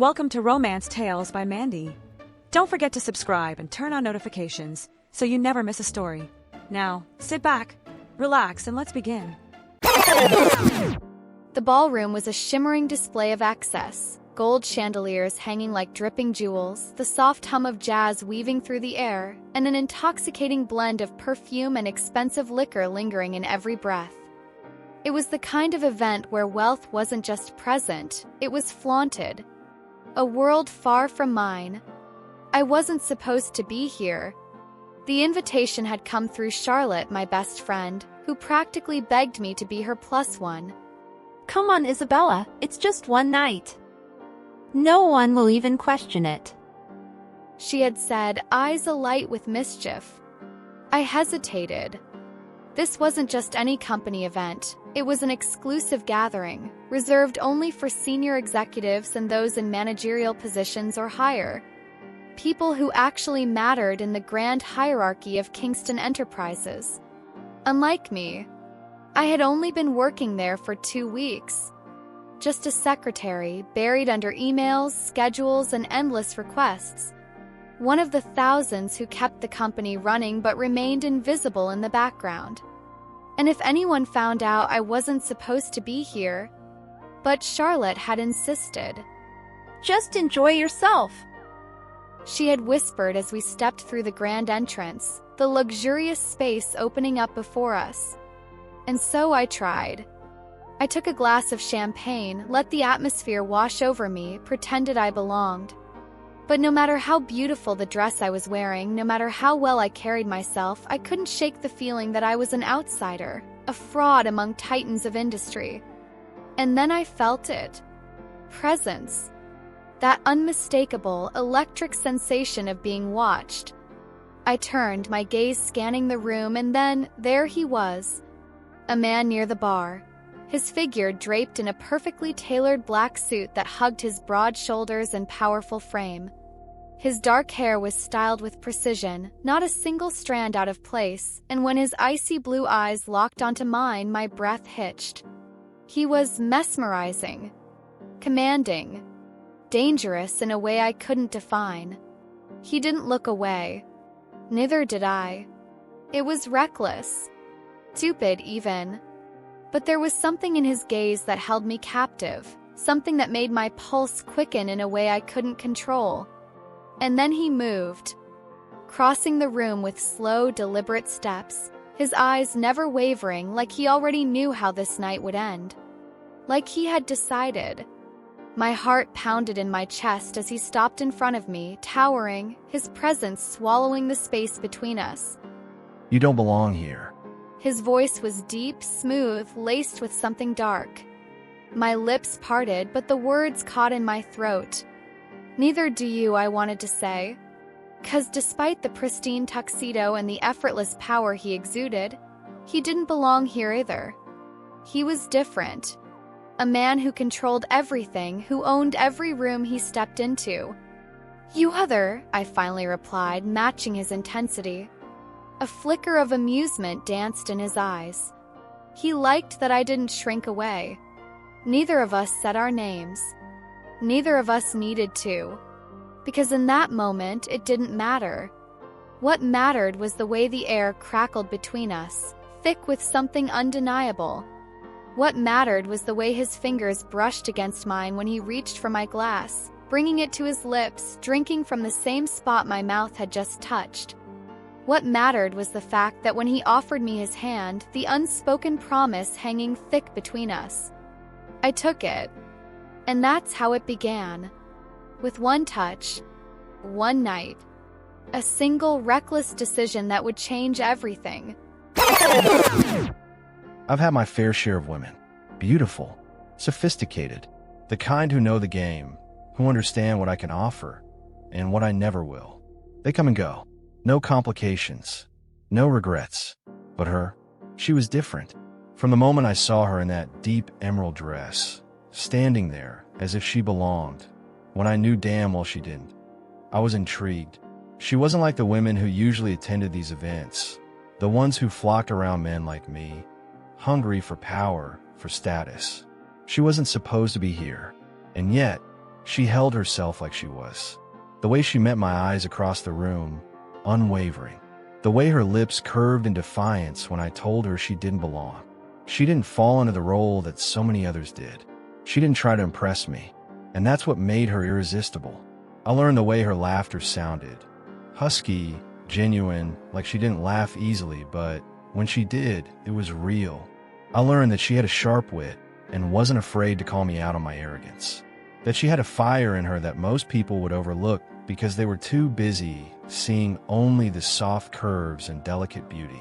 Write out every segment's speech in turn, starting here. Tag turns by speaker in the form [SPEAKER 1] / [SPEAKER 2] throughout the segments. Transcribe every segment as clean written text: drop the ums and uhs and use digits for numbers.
[SPEAKER 1] Welcome to Romance Tales by Mandy. Don't forget to subscribe and turn on notifications so you never miss a story. Now, sit back, relax, and let's begin.
[SPEAKER 2] The ballroom was a shimmering display of excess. Gold chandeliers hanging like dripping jewels, the soft hum of jazz weaving through the air, and an intoxicating blend of perfume and expensive liquor lingering in every breath. It was the kind of event where wealth wasn't just present, it was flaunted. A world far from mine. I wasn't supposed to be here. The invitation had come through Charlotte, my best friend, who practically begged me to be her plus one.
[SPEAKER 3] Come on, Isabella, it's just one night. No one will even question it.
[SPEAKER 2] She had said, eyes alight with mischief. I hesitated. This wasn't just any company event. It was an exclusive gathering, reserved only for senior executives and those in managerial positions or higher. People who actually mattered in the grand hierarchy of Kingston enterprises. Unlike me, I had only been working there for 2 weeks. Just a secretary, buried under emails, schedules, and endless requests. One of the thousands who kept the company running but remained invisible in the background. And if anyone found out I wasn't supposed to be here, but Charlotte had insisted.
[SPEAKER 3] Just enjoy yourself.
[SPEAKER 2] She had whispered as we stepped through the grand entrance, the luxurious space opening up before us. And so I tried. I took a glass of champagne, let the atmosphere wash over me, pretended I belonged. But no matter how beautiful the dress I was wearing, no matter how well I carried myself, I couldn't shake the feeling that I was an outsider, a fraud among titans of industry. And then I felt it. Presence. That unmistakable, electric sensation of being watched. I turned, my gaze scanning the room, and then, there he was. A man near the bar. His figure draped in a perfectly tailored black suit that hugged his broad shoulders and powerful frame. His dark hair was styled with precision, not a single strand out of place, and when his icy blue eyes locked onto mine, my breath hitched. He was mesmerizing, commanding, dangerous in a way I couldn't define. He didn't look away. Neither did I. It was reckless. Stupid, even. But there was something in his gaze that held me captive, something that made my pulse quicken in a way I couldn't control. And then he moved, crossing the room with slow, deliberate steps, his eyes never wavering, like he already knew how this night would end. Like he had decided. My heart pounded in my chest as he stopped in front of me, towering, his presence swallowing the space between us.
[SPEAKER 4] You don't belong here.
[SPEAKER 2] His voice was deep, smooth, laced with something dark. My lips parted, but the words caught in my throat. Neither do you, I wanted to say. 'Cause despite the pristine tuxedo and the effortless power he exuded, he didn't belong here either. He was different. A man who controlled everything, who owned every room he stepped into. You other, I finally replied, matching his intensity. A flicker of amusement danced in his eyes. He liked that I didn't shrink away. Neither of us said our names. Neither of us needed to. Because in that moment, it didn't matter. What mattered was the way the air crackled between us, thick with something undeniable. What mattered was the way his fingers brushed against mine when he reached for my glass, bringing it to his lips, drinking from the same spot my mouth had just touched. What mattered was the fact that when he offered me his hand, the unspoken promise hanging thick between us. I took it. And that's how it began. With one touch, one night. A single reckless decision that would change everything.
[SPEAKER 4] I've had my fair share of women. Beautiful, sophisticated, the kind who know the game, who understand what I can offer, and what I never will. They come and go. No complications, no regrets. But her, she was different. From the moment I saw her in that deep emerald dress, standing there as if she belonged, when I knew damn well she didn't, I was intrigued. She wasn't like the women who usually attended these events, the ones who flocked around men like me, hungry for power, for status. She wasn't supposed to be here, and yet, She held herself like she was. The way she met my eyes across the room, unwavering. The way her lips curved in defiance when I told her she didn't belong. She didn't fall into the role that so many others did. She didn't try to impress me, and that's what made her irresistible. I learned the way her laughter sounded. Husky, genuine, like she didn't laugh easily, but when she did, it was real. I learned that she had a sharp wit and wasn't afraid to call me out on my arrogance. That she had a fire in her that most people would overlook because they were too busy seeing only the soft curves and delicate beauty.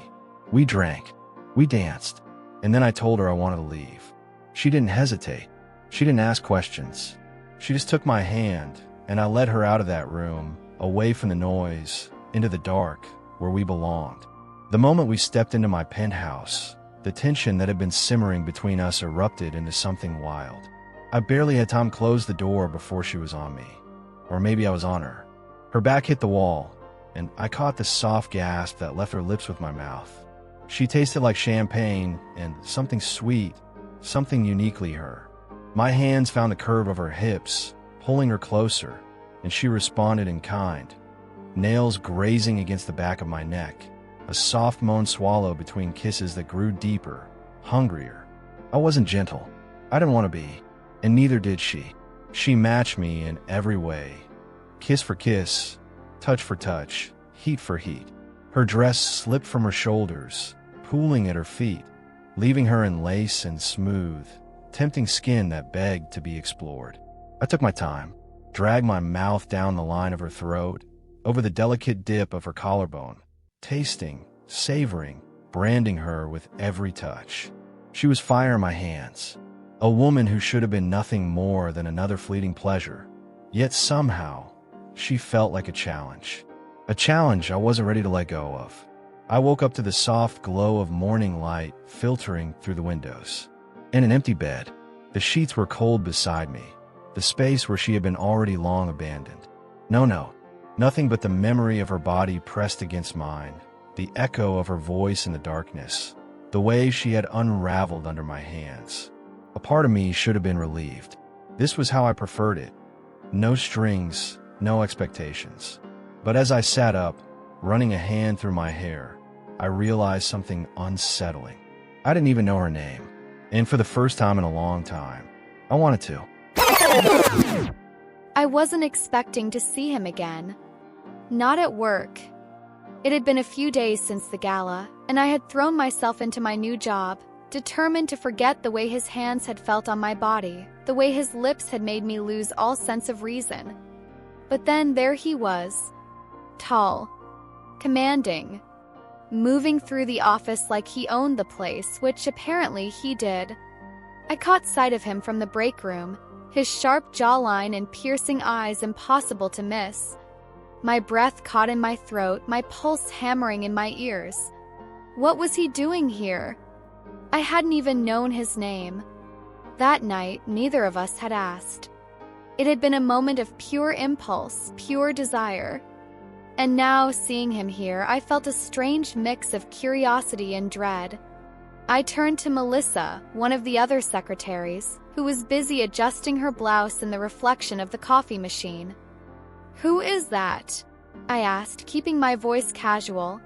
[SPEAKER 4] We drank, we danced, and then I told her I wanted to leave. She didn't hesitate. She didn't ask questions. She just took my hand, and I led her out of that room, away from the noise, into the dark, where we belonged. The moment we stepped into my penthouse, the tension that had been simmering between us erupted into something wild. I barely had time to close the door before she was on me. Or maybe I was on her. Her back hit the wall, and I caught the soft gasp that left her lips with my mouth. She tasted like champagne and something sweet, something uniquely her. My hands found the curve of her hips, pulling her closer, and she responded in kind. Nails grazing against the back of my neck, a soft moan swallow between kisses that grew deeper, hungrier. I wasn't gentle. I didn't want to be, and neither did she. She matched me in every way. Kiss for kiss, touch for touch, heat for heat. Her dress slipped from her shoulders, pooling at her feet, leaving her in lace and smooth, tempting skin that begged to be explored. I took my time, dragged my mouth down the line of her throat, over the delicate dip of her collarbone, tasting, savoring, branding her with every touch. She was fire in my hands, a woman who should have been nothing more than another fleeting pleasure. Yet somehow, she felt like a challenge I wasn't ready to let go of. I woke up to the soft glow of morning light filtering through the windows. In an empty bed, the sheets were cold beside me, the space where she had been already long abandoned. No, nothing but the memory of her body pressed against mine, the echo of her voice in the darkness, the way she had unraveled under my hands. A part of me should have been relieved. This was how I preferred it. No strings, no expectations. But as I sat up, running a hand through my hair, I realized something unsettling. I didn't even know her name, and for the first time in a long time, I wanted to.
[SPEAKER 2] I wasn't expecting to see him again. Not at work. It had been a few days since the gala, and I had thrown myself into my new job, determined to forget the way his hands had felt on my body, the way his lips had made me lose all sense of reason. But then there he was, tall, commanding, moving through the office like he owned the place, which apparently he did. I caught sight of him from the break room, his sharp jawline and piercing eyes impossible to miss. My breath caught in my throat, my pulse hammering in my ears. What was he doing here? I hadn't even known his name. That night, neither of us had asked. It had been a moment of pure impulse, pure desire. And now, seeing him here, I felt a strange mix of curiosity and dread. I turned to Melissa, one of the other secretaries, who was busy adjusting her blouse in the reflection of the coffee machine. "Who is that?" I asked, keeping my voice casual.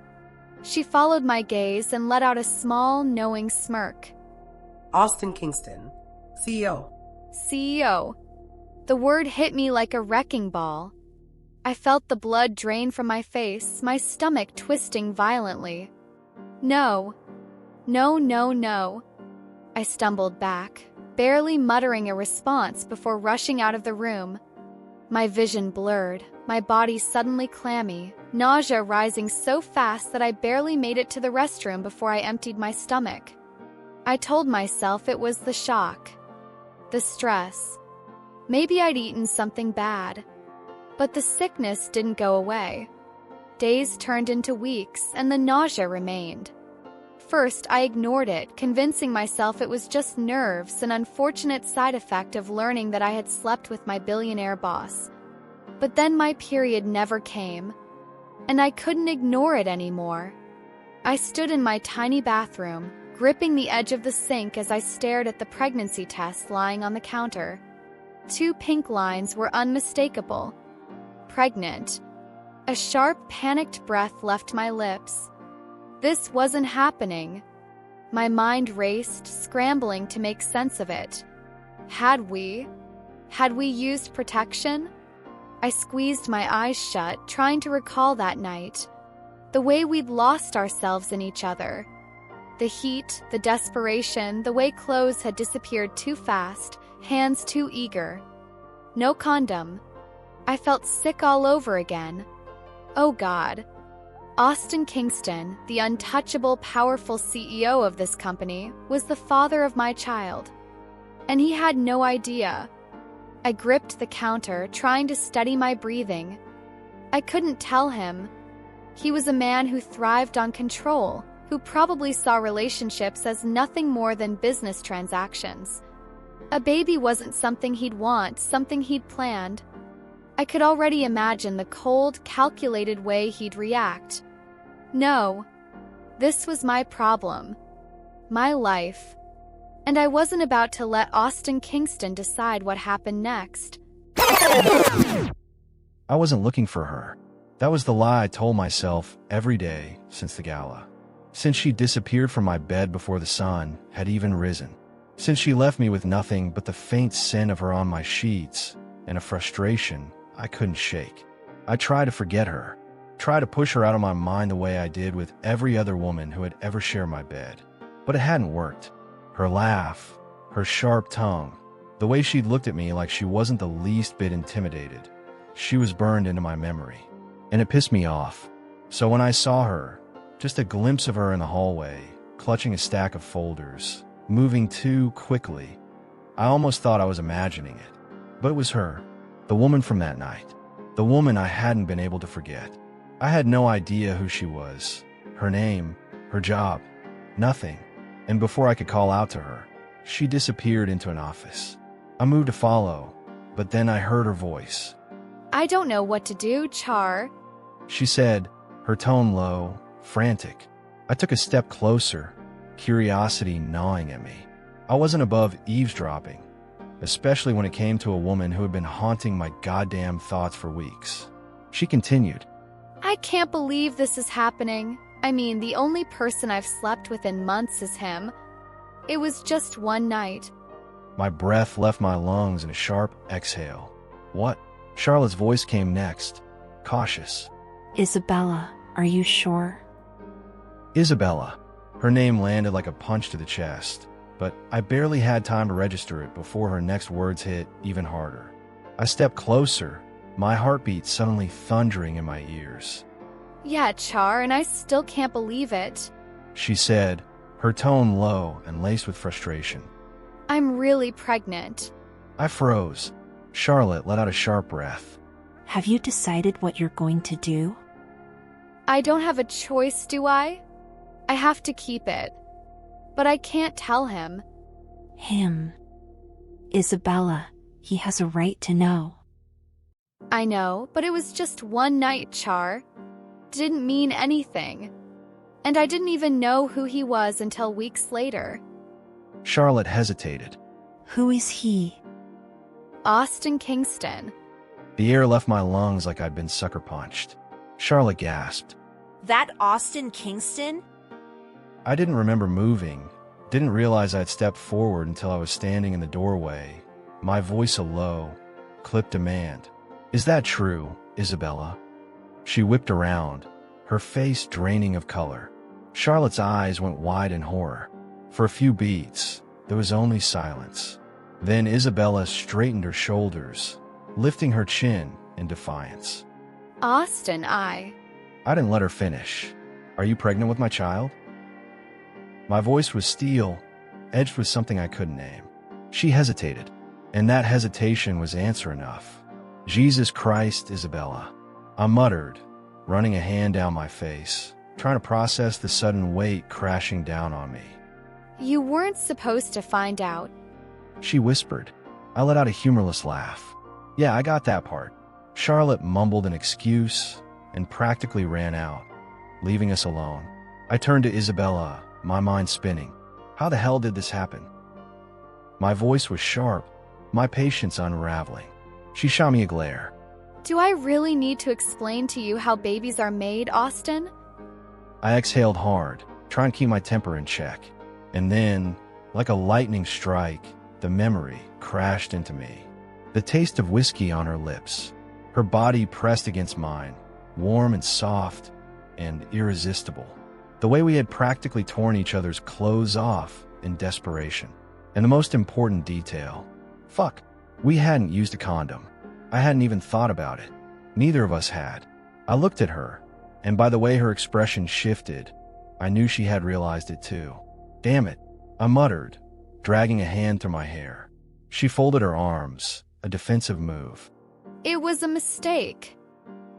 [SPEAKER 2] She followed my gaze and let out a small, knowing smirk.
[SPEAKER 5] Kingston, CEO.
[SPEAKER 2] CEO. The word hit me like a wrecking ball. I felt the blood drain from my face, my stomach twisting violently. No. I stumbled back, barely muttering a response before rushing out of the room. My vision blurred, my body suddenly clammy, nausea rising so fast that I barely made it to the restroom before I emptied my stomach. I told myself it was the shock, the stress. Maybe I'd eaten something bad. But the sickness didn't go away. Days turned into weeks, and the nausea remained. First, I ignored it, convincing myself it was just nerves, an unfortunate side effect of learning that I had slept with my billionaire boss. But then my period never came, and I couldn't ignore it anymore. I stood in my tiny bathroom, gripping the edge of the sink as I stared at the pregnancy test lying on the counter. 2 pink lines were unmistakable. Pregnant. A sharp, panicked breath left my lips. This wasn't happening. My mind raced, scrambling to make sense of it. Had we used protection? I squeezed my eyes shut, trying to recall that night. The way we'd lost ourselves in each other. The heat, the desperation, the way clothes had disappeared too fast, hands too eager. No condom. I felt sick all over again. Oh God. Austin Kingston, the untouchable, powerful CEO of this company, was the father of my child. And he had no idea. I gripped the counter, trying to steady my breathing. I couldn't tell him. He was a man who thrived on control, who probably saw relationships as nothing more than business transactions. A baby wasn't something he'd want, something he'd planned. I could already imagine the cold, calculated way he'd react. No, this was my problem, my life, and I wasn't about to let Austin Kingston decide what happened next.
[SPEAKER 4] I wasn't looking for her. That was the lie I told myself every day since the gala. Since she disappeared from my bed before the sun had even risen. Since she left me with nothing but the faint scent of her on my sheets and a frustration I couldn't shake. I tried to forget her, tried to push her out of my mind the way I did with every other woman who had ever shared my bed. But it hadn't worked. Her laugh, her sharp tongue, the way she'd looked at me like she wasn't the least bit intimidated. She was burned into my memory, and it pissed me off. So when I saw her, just a glimpse of her in the hallway, clutching a stack of folders, moving too quickly, I almost thought I was imagining it. But it was her, the woman from that night, the woman I hadn't been able to forget. I had no idea who she was, her name, her job, nothing. And before I could call out to her, she disappeared into an office. I moved to follow, but then I heard her voice.
[SPEAKER 2] I don't know what to do, Char.
[SPEAKER 4] She said, her tone low, frantic. I took a step closer, curiosity gnawing at me. I wasn't above eavesdropping, especially when it came to a woman who had been haunting my goddamn thoughts for weeks. She continued.
[SPEAKER 2] I can't believe this is happening. I mean, the only person I've slept with in months is him. It was just one night.
[SPEAKER 4] My breath left my lungs in a sharp exhale. What? Charlotte's voice came next, cautious.
[SPEAKER 3] Isabella, are you sure?
[SPEAKER 4] Isabella. Her name landed like a punch to the chest, but I barely had time to register it before her next words hit even harder. I stepped closer, my heartbeat suddenly thundering in my ears.
[SPEAKER 2] Yeah, Char, and I still can't believe it.
[SPEAKER 4] She said, her tone low and laced with frustration.
[SPEAKER 2] I'm really pregnant.
[SPEAKER 4] I froze. Charlotte let out a sharp breath.
[SPEAKER 3] Have you decided what you're going to do?
[SPEAKER 2] I don't have a choice, do I? I have to keep it. But I can't tell him.
[SPEAKER 3] Him. Isabella, he has a right to know.
[SPEAKER 2] I know, but it was just one night, Char. Didn't mean anything. And I didn't even know who he was until weeks later.
[SPEAKER 4] Charlotte hesitated.
[SPEAKER 3] Who is he?
[SPEAKER 2] Austin Kingston.
[SPEAKER 4] The air left my lungs like I'd been sucker punched. Charlotte gasped.
[SPEAKER 6] That Austin Kingston?
[SPEAKER 4] I didn't remember moving, didn't realize I'd stepped forward until I was standing in the doorway, my voice a low, clipped demand. Is that true, Isabella? She whipped around, her face draining of color. Charlotte's eyes went wide in horror. For a few beats, there was only silence. Then Isabella straightened her shoulders, lifting her chin in defiance.
[SPEAKER 2] Austin, I
[SPEAKER 4] didn't let her finish. Are you pregnant with my child? My voice was steel, edged with something I couldn't name. She hesitated, and that hesitation was answer enough. Jesus Christ, Isabella. I muttered, running a hand down my face, trying to process the sudden weight crashing down on me.
[SPEAKER 2] You weren't supposed to find out.
[SPEAKER 4] She whispered. I let out a humorless laugh. Yeah, I got that part. Charlotte mumbled an excuse and practically ran out, leaving us alone. I turned to Isabella, my mind spinning. How the hell did this happen? My voice was sharp, my patience unraveling. She shot me a glare.
[SPEAKER 2] Do I really need to explain to you how babies are made, Austin?
[SPEAKER 4] I exhaled hard, trying to keep my temper in check. And then, like a lightning strike, the memory crashed into me. The taste of whiskey on her lips, her body pressed against mine, warm and soft and irresistible. The way we had practically torn each other's clothes off in desperation. And the most important detail, fuck, we hadn't used a condom. I hadn't even thought about it. Neither of us had. I looked at her, and by the way her expression shifted, I knew she had realized it too. Damn it, I muttered, dragging a hand through my hair. She folded her arms, a defensive move.
[SPEAKER 2] It was a mistake.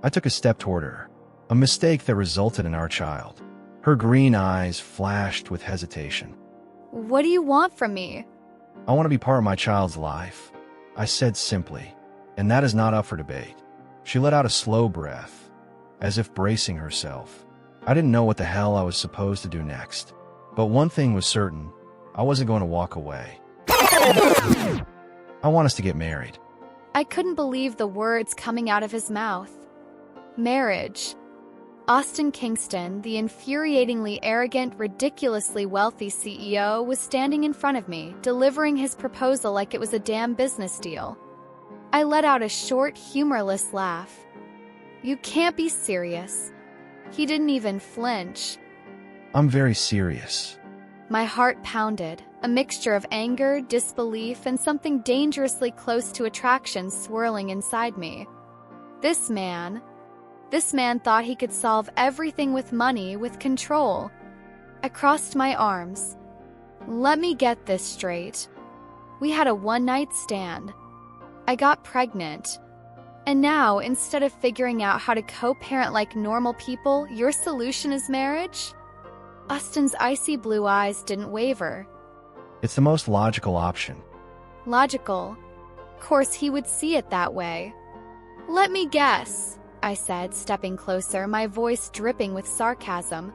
[SPEAKER 4] I took a step toward her, a mistake that resulted in our child. Her green eyes flashed with hesitation.
[SPEAKER 2] What do you want from me?
[SPEAKER 4] I want to be part of my child's life, I said simply, and that is not up for debate. She let out a slow breath, as if bracing herself. I didn't know what the hell I was supposed to do next, but one thing was certain, I wasn't going to walk away. I want us to get married.
[SPEAKER 2] I couldn't believe the words coming out of his mouth. Marriage. Austin Kingston, the infuriatingly arrogant, ridiculously wealthy CEO, was standing in front of me, delivering his proposal like it was a damn business deal. I let out a short, humorless laugh. You can't be serious. He didn't even flinch.
[SPEAKER 4] I'm very serious.
[SPEAKER 2] My heart pounded, a mixture of anger, disbelief, and something dangerously close to attraction swirling inside me. This man thought he could solve everything with money, with control. I crossed my arms. Let me get this straight. We had a one-night stand. I got pregnant. And now, instead of figuring out how to co-parent like normal people, your solution is marriage? Austin's icy blue eyes didn't waver.
[SPEAKER 4] It's the most logical option.
[SPEAKER 2] Logical. Of course, he would see it that way. Let me guess, I said, stepping closer, my voice dripping with sarcasm.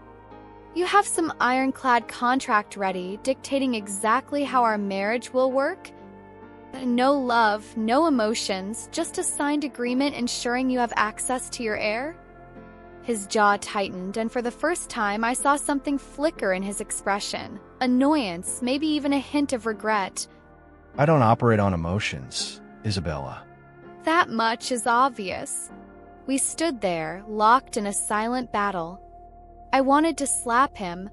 [SPEAKER 2] You have some ironclad contract ready, dictating exactly how our marriage will work? No love, no emotions, just a signed agreement ensuring you have access to your heir? His jaw tightened, and for the first time I saw something flicker in his expression. Annoyance, maybe even a hint of regret.
[SPEAKER 4] I don't operate on emotions, Isabella.
[SPEAKER 2] That much is obvious. We stood there, locked in a silent battle. I wanted to slap him.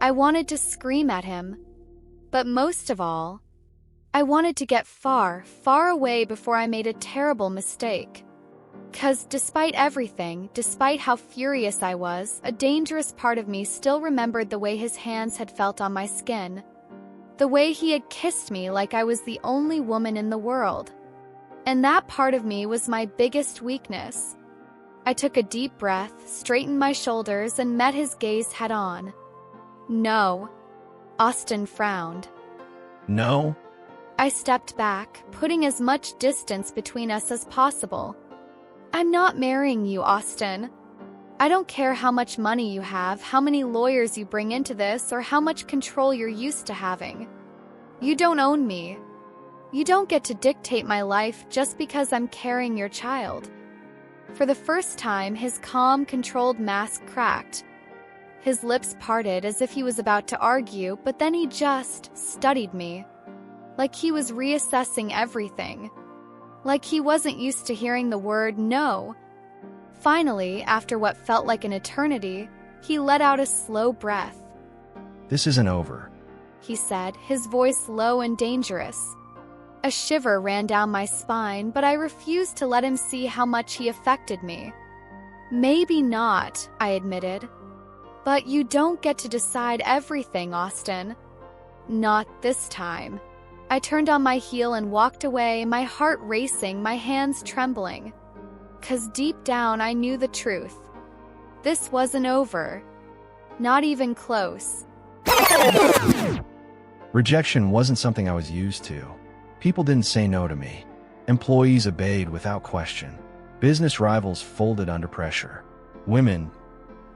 [SPEAKER 2] I wanted to scream at him. But most of all, I wanted to get far, far away before I made a terrible mistake. 'Cause despite everything, despite how furious I was, a dangerous part of me still remembered the way his hands had felt on my skin. The way he had kissed me like I was the only woman in the world. And that part of me was my biggest weakness. I took a deep breath, straightened my shoulders, and met his gaze head on. No. Austin frowned.
[SPEAKER 4] No?
[SPEAKER 2] I stepped back, putting as much distance between us as possible. I'm not marrying you, Austin. I don't care how much money you have, how many lawyers you bring into this, or how much control you're used to having. You don't own me. You don't get to dictate my life just because I'm carrying your child. For the first time, his calm, controlled mask cracked. His lips parted as if he was about to argue, but then he just studied me. Like he was reassessing everything. Like he wasn't used to hearing the word no. Finally, after what felt like an eternity, he let out a slow breath.
[SPEAKER 4] This isn't over,
[SPEAKER 2] he said, his voice low and dangerous. A shiver ran down my spine, but I refused to let him see how much he affected me. Maybe not, I admitted. But you don't get to decide everything, Austin. Not this time. I turned on my heel and walked away, my heart racing, my hands trembling. 'Cause deep down I knew the truth. This wasn't over. Not even close.
[SPEAKER 4] Rejection wasn't something I was used to. People didn't say no to me. Employees obeyed without question. Business rivals folded under pressure. Women,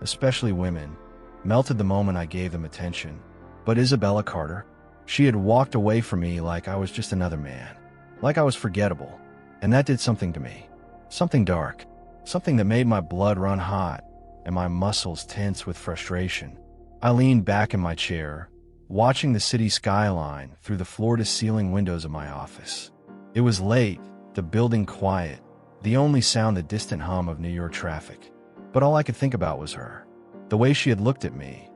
[SPEAKER 4] especially women, melted the moment I gave them attention. But Isabella Carter, she had walked away from me like I was just another man. like I was forgettable, and that did something to me. Something dark, something that made my blood run hot and my muscles tense with frustration. I leaned back in my chair, watching the city skyline through the floor-to-ceiling windows of my office. It was late, the building quiet, the only sound the distant hum of New York traffic. But all I could think about was her. The way she had looked at me.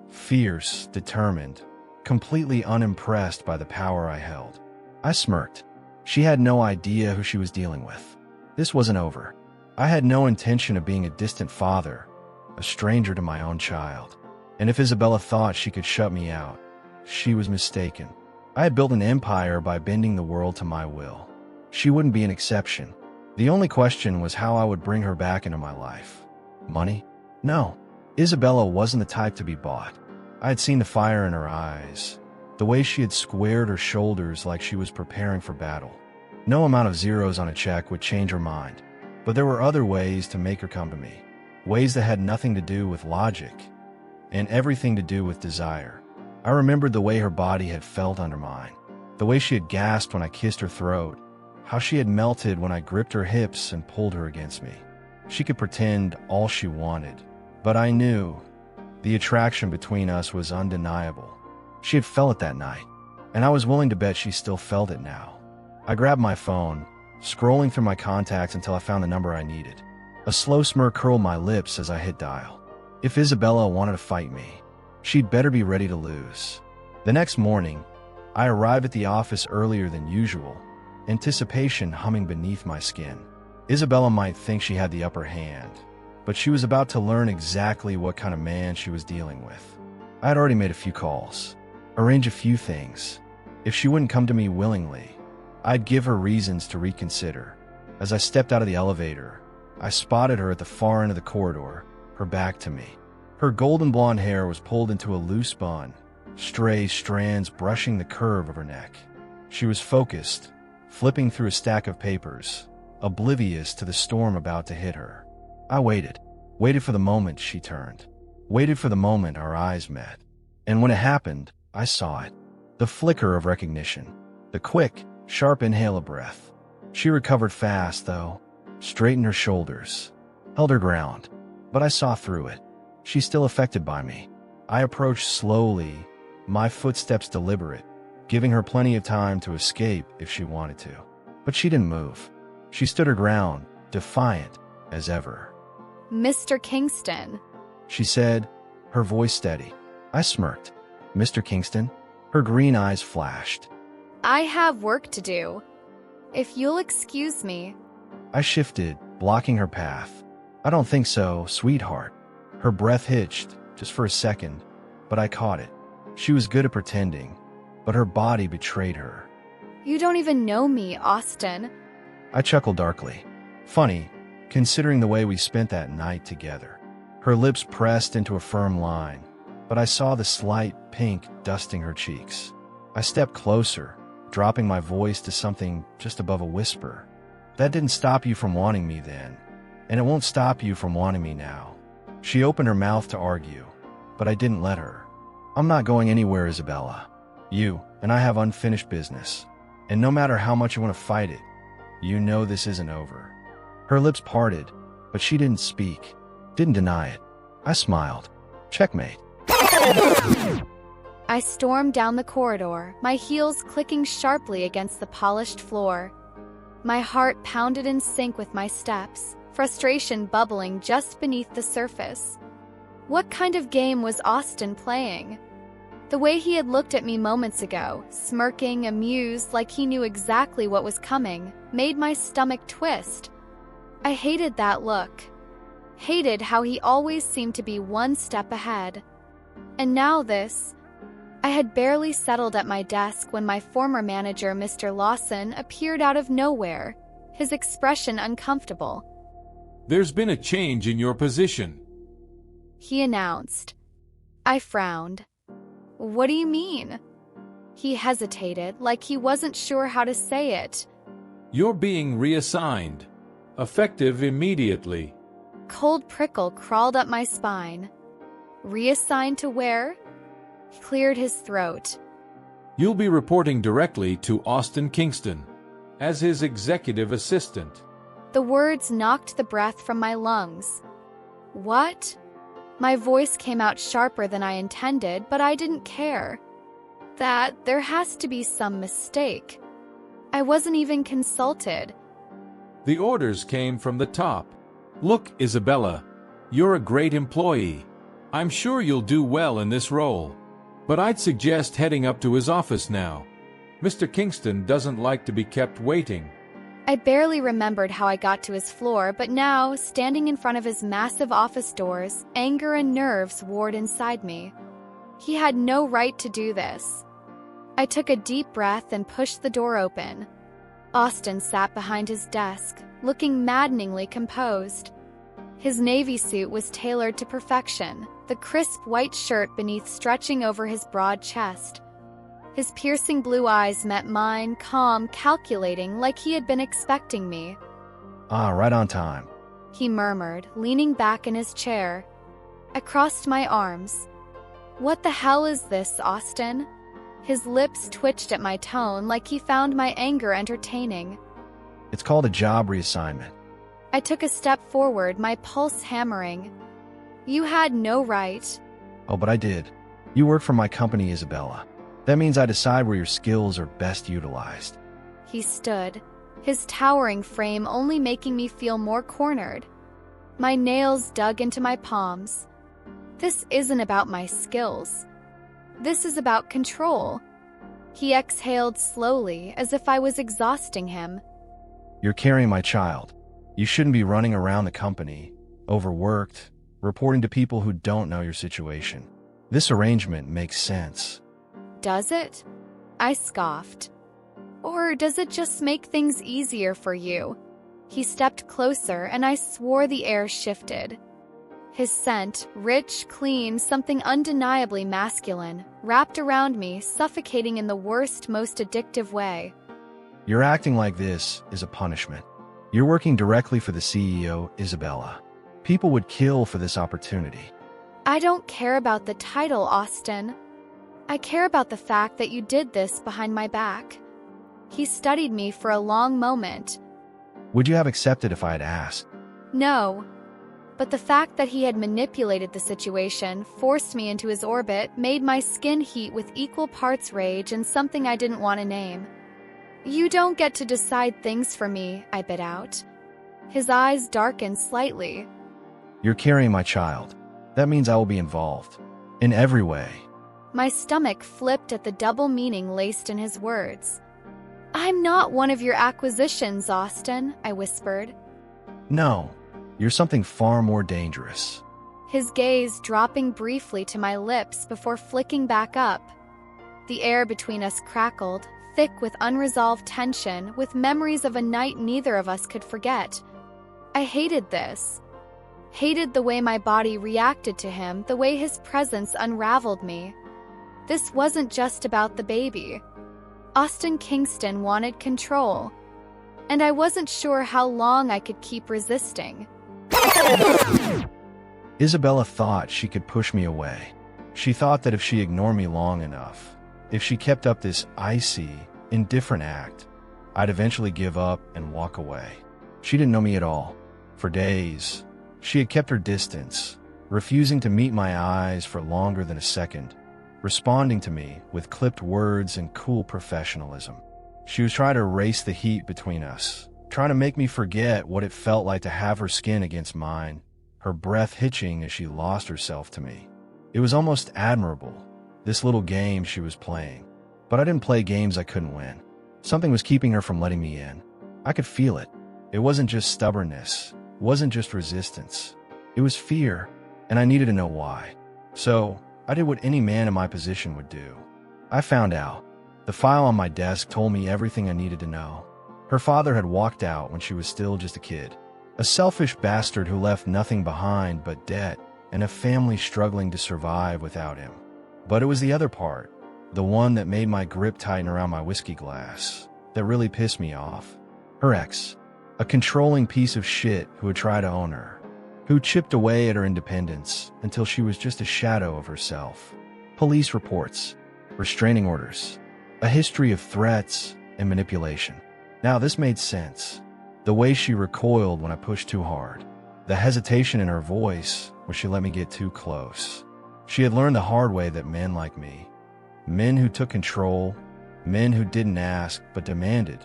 [SPEAKER 4] Fierce, determined, completely unimpressed by the power I held. I smirked. She had no idea who she was dealing with. This wasn't over. I had no intention of being a distant father, a stranger to my own child. And if Isabella thought she could shut me out, she was mistaken. I had built an empire by bending the world to my will. She wouldn't be an exception. The only question was how I would bring her back into my life. Money? No. Isabella wasn't the type to be bought. I had seen the fire in her eyes, the way she had squared her shoulders like she was preparing for battle. No amount of zeros on a check would change her mind. But there were other ways to make her come to me. Ways that had nothing to do with logic and everything to do with desire. I remembered the way her body had felt under mine, the way she had gasped when I kissed her throat, how she had melted when I gripped her hips and pulled her against me. She could pretend all she wanted, but I knew the attraction between us was undeniable. She had felt it that night, and I was willing to bet she still felt it now. I grabbed my phone, scrolling through my contacts until I found the number I needed. A slow smirk curled my lips as I hit dial. If Isabella wanted to fight me, she'd better be ready to lose. The next morning, I arrived at the office earlier than usual, anticipation humming beneath my skin. Isabella might think she had the upper hand, but she was about to learn exactly what kind of man she was dealing with. I had already made a few calls, arranged a few things. If she wouldn't come to me willingly, I'd give her reasons to reconsider. As I stepped out of the elevator, I spotted her at the far end of the corridor, her back to me. Her golden blonde hair was pulled into a loose bun, stray strands brushing the curve of her neck. She was focused, flipping through a stack of papers, oblivious to the storm about to hit her. I waited for the moment she turned, waited for the moment our eyes met. And when it happened, I saw it. The flicker of recognition, the quick, sharp inhale of breath. She recovered fast, though, straightened her shoulders, held her ground. But I saw through it. She's still affected by me. I approached slowly, my footsteps deliberate, giving her plenty of time to escape if she wanted to. But she didn't move. She stood her ground, defiant as ever.
[SPEAKER 2] Mr. Kingston,
[SPEAKER 4] She said, her voice steady. I smirked. Mr. Kingston? Her green eyes flashed.
[SPEAKER 2] I have work to do. If you'll excuse me.
[SPEAKER 4] I shifted, blocking her path. I don't think so, sweetheart. Her breath hitched, just for a second, but I caught it. She was good at pretending, but her body betrayed her.
[SPEAKER 2] You don't even know me, Austin.
[SPEAKER 4] I chuckled darkly. Funny, considering the way we spent that night together. Her lips pressed into a firm line, but I saw the slight pink dusting her cheeks. I stepped closer, dropping my voice to something just above a whisper. That didn't stop you from wanting me then, and it won't stop you from wanting me now. She opened her mouth to argue, but I didn't let her. I'm not going anywhere, Isabella. You and I have unfinished business, and no matter how much you want to fight it, you know this isn't over. Her lips parted, but she didn't speak, didn't deny it. I smiled. Checkmate.
[SPEAKER 2] I stormed down the corridor, my heels clicking sharply against the polished floor. My heart pounded in sync with my steps, frustration bubbling just beneath the surface. What kind of game was Austin playing? The way he had looked at me moments ago, smirking, amused, like he knew exactly what was coming, made my stomach twist. I hated that look. Hated how he always seemed to be one step ahead. And now this. I had barely settled at my desk when my former manager, Mr. Lawson, appeared out of nowhere, his expression uncomfortable.
[SPEAKER 7] There's been a change in your position,
[SPEAKER 2] he announced. I frowned. What do you mean? He hesitated, like he wasn't sure how to say it.
[SPEAKER 7] You're being reassigned, effective immediately.
[SPEAKER 2] Cold prickle crawled up my spine. Reassigned to where? He cleared his throat.
[SPEAKER 7] You'll be reporting directly to Austin Kingston. as his executive assistant.
[SPEAKER 2] The words knocked the breath from my lungs. What? My voice came out sharper than I intended, but I didn't care. There has to be some mistake. I wasn't even consulted.
[SPEAKER 7] The orders came from the top. Look, Isabella, you're a great employee. I'm sure you'll do well in this role. But I'd suggest heading up to his office now. Mr. Kingston doesn't like to be kept waiting.
[SPEAKER 2] I barely remembered how I got to his floor, but now, standing in front of his massive office doors, anger and nerves warred inside me. He had no right to do this. I took a deep breath and pushed the door open. Austin sat behind his desk, looking maddeningly composed. His navy suit was tailored to perfection, the crisp white shirt beneath stretching over his broad chest. His piercing blue eyes met mine, calm, calculating, like he had been expecting me.
[SPEAKER 4] Right on time.
[SPEAKER 2] He murmured, leaning back in his chair. I crossed my arms. What the hell is this, Austin? His lips twitched at my tone like he found my anger entertaining.
[SPEAKER 4] It's called a job reassignment.
[SPEAKER 2] I took a step forward, my pulse hammering. You had no right.
[SPEAKER 4] Oh, but I did. You work for my company, Isabella. That means I decide where your skills are best utilized.
[SPEAKER 2] He stood, his towering frame only making me feel more cornered. My nails dug into my palms. This isn't about my skills. This is about control. He exhaled slowly, as if I was exhausting him.
[SPEAKER 4] You're carrying my child. You shouldn't be running around the company, overworked, reporting to people who don't know your situation. This arrangement makes sense.
[SPEAKER 2] Does it? I scoffed. Or does it just make things easier for you? He stepped closer, and I swore the air shifted. His scent, rich, clean, something undeniably masculine, wrapped around me, suffocating in the worst, most addictive way.
[SPEAKER 4] You're acting like this is a punishment. You're working directly for the CEO, Isabella. People would kill for this opportunity.
[SPEAKER 2] I don't care about the title, Austin. I care about the fact that you did this behind my back. He studied me for a long moment.
[SPEAKER 4] Would you have accepted if I had asked?
[SPEAKER 2] No. But the fact that he had manipulated the situation, forced me into his orbit, made my skin heat with equal parts rage and something I didn't want to name. You don't get to decide things for me, I bit out. His eyes darkened slightly.
[SPEAKER 4] You're carrying my child. That means I will be involved. In every way.
[SPEAKER 2] My stomach flipped at the double meaning laced in his words. I'm not one of your acquisitions, Austin, I whispered.
[SPEAKER 4] No. You're something far more dangerous.
[SPEAKER 2] His gaze dropping briefly to my lips before flicking back up. The air between us crackled, thick with unresolved tension, with memories of a night neither of us could forget. I hated this. Hated the way my body reacted to him, the way his presence unraveled me. This wasn't just about the baby. Austin Kingston wanted control. And I wasn't sure how long I could keep resisting.
[SPEAKER 4] Isabella thought she could push me away. She thought that if she ignored me long enough, if she kept up this icy, indifferent act, I'd eventually give up and walk away. She didn't know me at all. For days, she had kept her distance, refusing to meet my eyes for longer than a second, responding to me with clipped words and cool professionalism. She was trying to erase the heat between us, trying to make me forget what it felt like to have her skin against mine, her breath hitching as she lost herself to me. It was almost admirable, this little game she was playing. But I didn't play games I couldn't win. Something was keeping her from letting me in. I could feel it. It wasn't just stubbornness. It wasn't just resistance. It was fear, and I needed to know why. So, I did what any man in my position would do. I found out. The file on my desk told me everything I needed to know. Her father had walked out when she was still just a kid. A selfish bastard who left nothing behind but debt and a family struggling to survive without him. But it was the other part, the one that made my grip tighten around my whiskey glass, that really pissed me off. Her ex, a controlling piece of shit who had tried to own her, who chipped away at her independence until she was just a shadow of herself. Police reports, restraining orders, a history of threats and manipulation. Now this made sense. The way she recoiled when I pushed too hard. The hesitation in her voice when she let me get too close. She had learned the hard way that men like me, men who took control, men who didn't ask but demanded,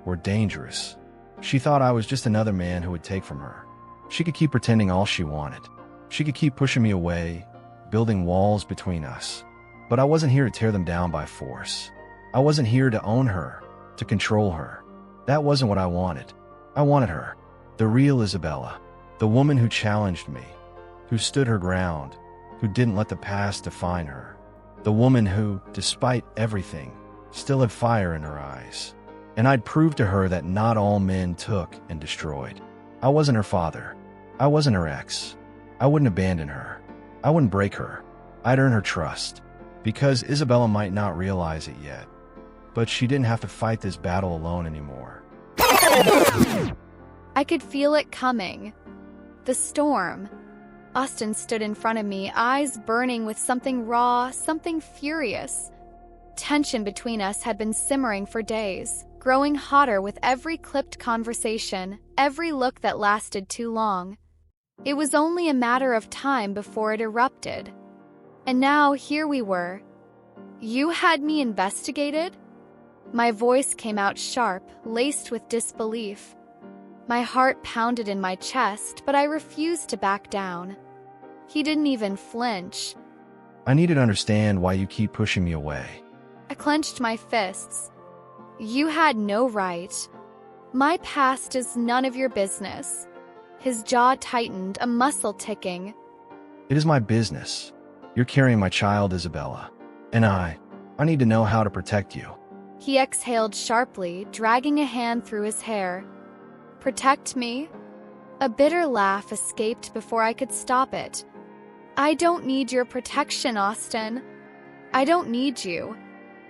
[SPEAKER 4] were dangerous. She thought I was just another man who would take from her. She could keep pretending all she wanted. She could keep pushing me away, building walls between us. But I wasn't here to tear them down by force. I wasn't here to own her, to control her. That wasn't what I wanted. I wanted her, the real Isabella, the woman who challenged me, who stood her ground, who didn't let the past define her, the woman who, despite everything, still had fire in her eyes. And I'd prove to her that not all men took and destroyed. I wasn't her father. I wasn't her ex. I wouldn't abandon her. I wouldn't break her. I'd earn her trust. Because Isabella might not realize it yet. But she didn't have to fight this battle alone anymore.
[SPEAKER 2] I could feel it coming. The storm. Austin stood in front of me, eyes burning with something raw, something furious. Tension between us had been simmering for days, growing hotter with every clipped conversation, every look that lasted too long. It was only a matter of time before it erupted. And now here we were. You had me investigated? My voice came out sharp, laced with disbelief. My heart pounded in my chest, but I refused to back down. He didn't even flinch.
[SPEAKER 4] I needed to understand why you keep pushing me away.
[SPEAKER 2] I clenched my fists. You had no right. My past is none of your business. His jaw tightened, a muscle ticking.
[SPEAKER 4] It is my business. You're carrying my child, Isabella. And I need to know how to protect you.
[SPEAKER 2] He exhaled sharply, dragging a hand through his hair. Protect me? A bitter laugh escaped before I could stop it. I don't need your protection, Austin. I don't need you.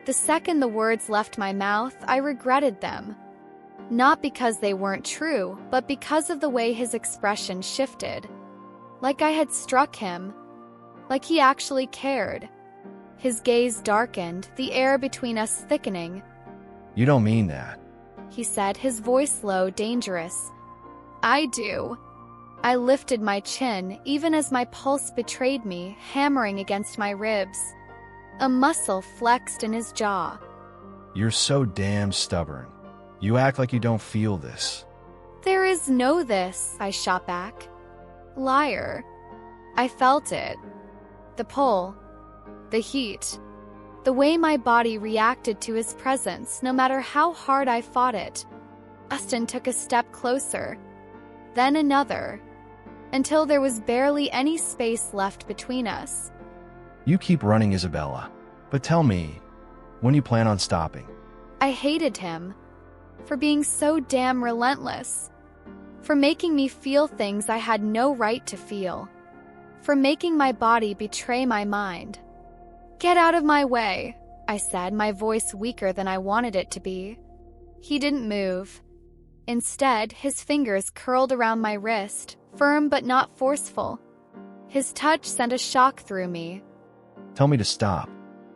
[SPEAKER 2] The second the words left my mouth, I regretted them. Not because they weren't true, but because of the way his expression shifted. Like I had struck him. Like he actually cared. His gaze darkened, the air between us thickening.
[SPEAKER 4] You don't mean that.
[SPEAKER 2] He said, his voice low, dangerous. I do. I lifted my chin, even as my pulse betrayed me, hammering against my ribs. A muscle flexed in his jaw.
[SPEAKER 4] You're so damn stubborn. You act like you don't feel this.
[SPEAKER 2] There is no this, I shot back. Liar. I felt it. The pull. The heat. The way my body reacted to his presence, no matter how hard I fought it. Austin took a step closer. Then another. Until there was barely any space left between us.
[SPEAKER 4] You keep running, Isabella. But tell me, when you plan on stopping?
[SPEAKER 2] I hated him. For being so damn relentless. For making me feel things I had no right to feel. For making my body betray my mind. Get out of my way, I said, my voice weaker than I wanted it to be. He didn't move. Instead, his fingers curled around my wrist, firm but not forceful. His touch sent a shock through me.
[SPEAKER 4] Tell me to stop.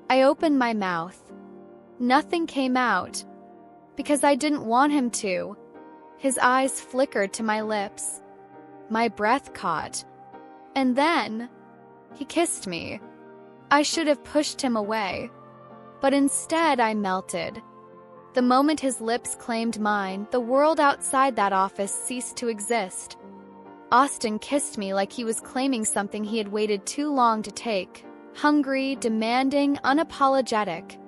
[SPEAKER 2] I opened my mouth. Nothing came out. Because I didn't want him to. His eyes flickered to my lips. My breath caught. And then, he kissed me. I should have pushed him away. But instead I melted. The moment his lips claimed mine, the world outside that office ceased to exist. Austin kissed me like he was claiming something he had waited too long to take. Hungry, demanding, unapologetic.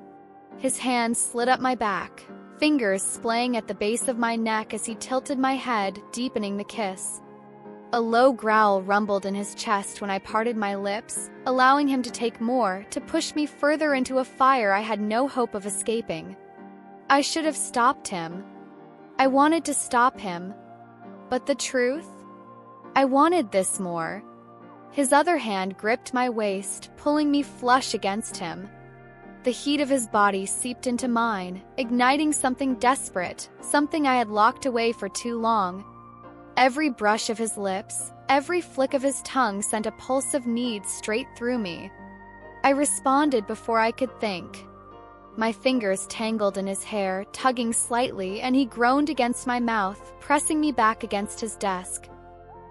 [SPEAKER 2] His hand slid up my back, fingers splaying at the base of my neck as he tilted my head, deepening the kiss. A low growl rumbled in his chest when I parted my lips, allowing him to take more, to push me further into a fire I had no hope of escaping. I should have stopped him. I wanted to stop him. But the truth? I wanted this more. His other hand gripped my waist, pulling me flush against him. The heat of his body seeped into mine, igniting something desperate, something I had locked away for too long. Every brush of his lips, every flick of his tongue sent a pulse of need straight through me. I responded before I could think. My fingers tangled in his hair, tugging slightly, and he groaned against my mouth, pressing me back against his desk.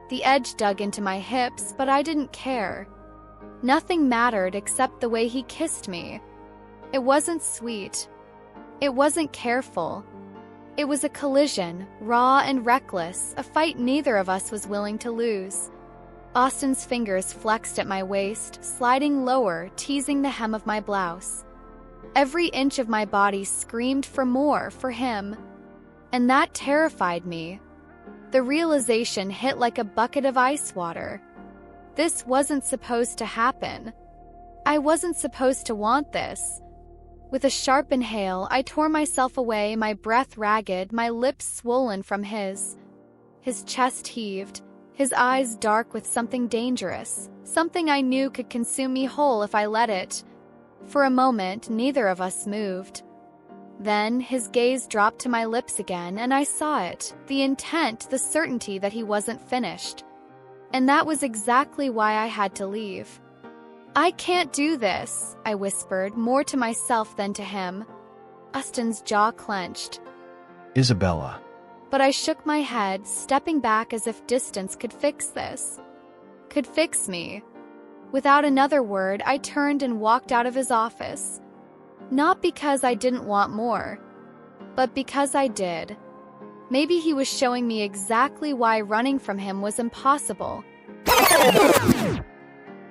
[SPEAKER 2] The edge dug into my hips, but I didn't care. Nothing mattered except the way he kissed me. It wasn't sweet. It wasn't careful. It was a collision, raw and reckless, a fight neither of us was willing to lose. Austin's fingers flexed at my waist, sliding lower, teasing the hem of my blouse. Every inch of my body screamed for more, for him. And that terrified me. The realization hit like a bucket of ice water. This wasn't supposed to happen. I wasn't supposed to want this. With a sharp inhale, I tore myself away, my breath ragged, my lips swollen from his. His chest heaved, his eyes dark with something dangerous, something I knew could consume me whole if I let it. For a moment, neither of us moved. Then, his gaze dropped to my lips again, and I saw it, the intent, the certainty that he wasn't finished. And that was exactly why I had to leave. "I can't do this," I whispered, more to myself than to him. Austin's jaw clenched.
[SPEAKER 4] Isabella.
[SPEAKER 2] But I shook my head, stepping back as if distance could fix this. Could fix me. Without another word, I turned and walked out of his office. Not because I didn't want more, but because I did. Maybe he was showing me exactly why running from him was impossible.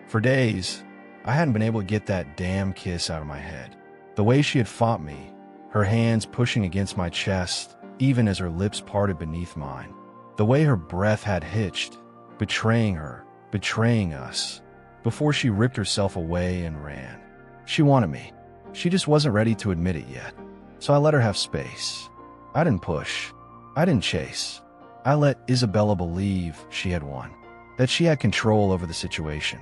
[SPEAKER 4] For days, I hadn't been able to get that damn kiss out of my head. The way she had fought me, her hands pushing against my chest, even as her lips parted beneath mine. The way her breath had hitched, betraying her, betraying us, before she ripped herself away and ran. She wanted me. She just wasn't ready to admit it yet. So I let her have space. I didn't push. I didn't chase. I let Isabella believe she had won, that she had control over the situation.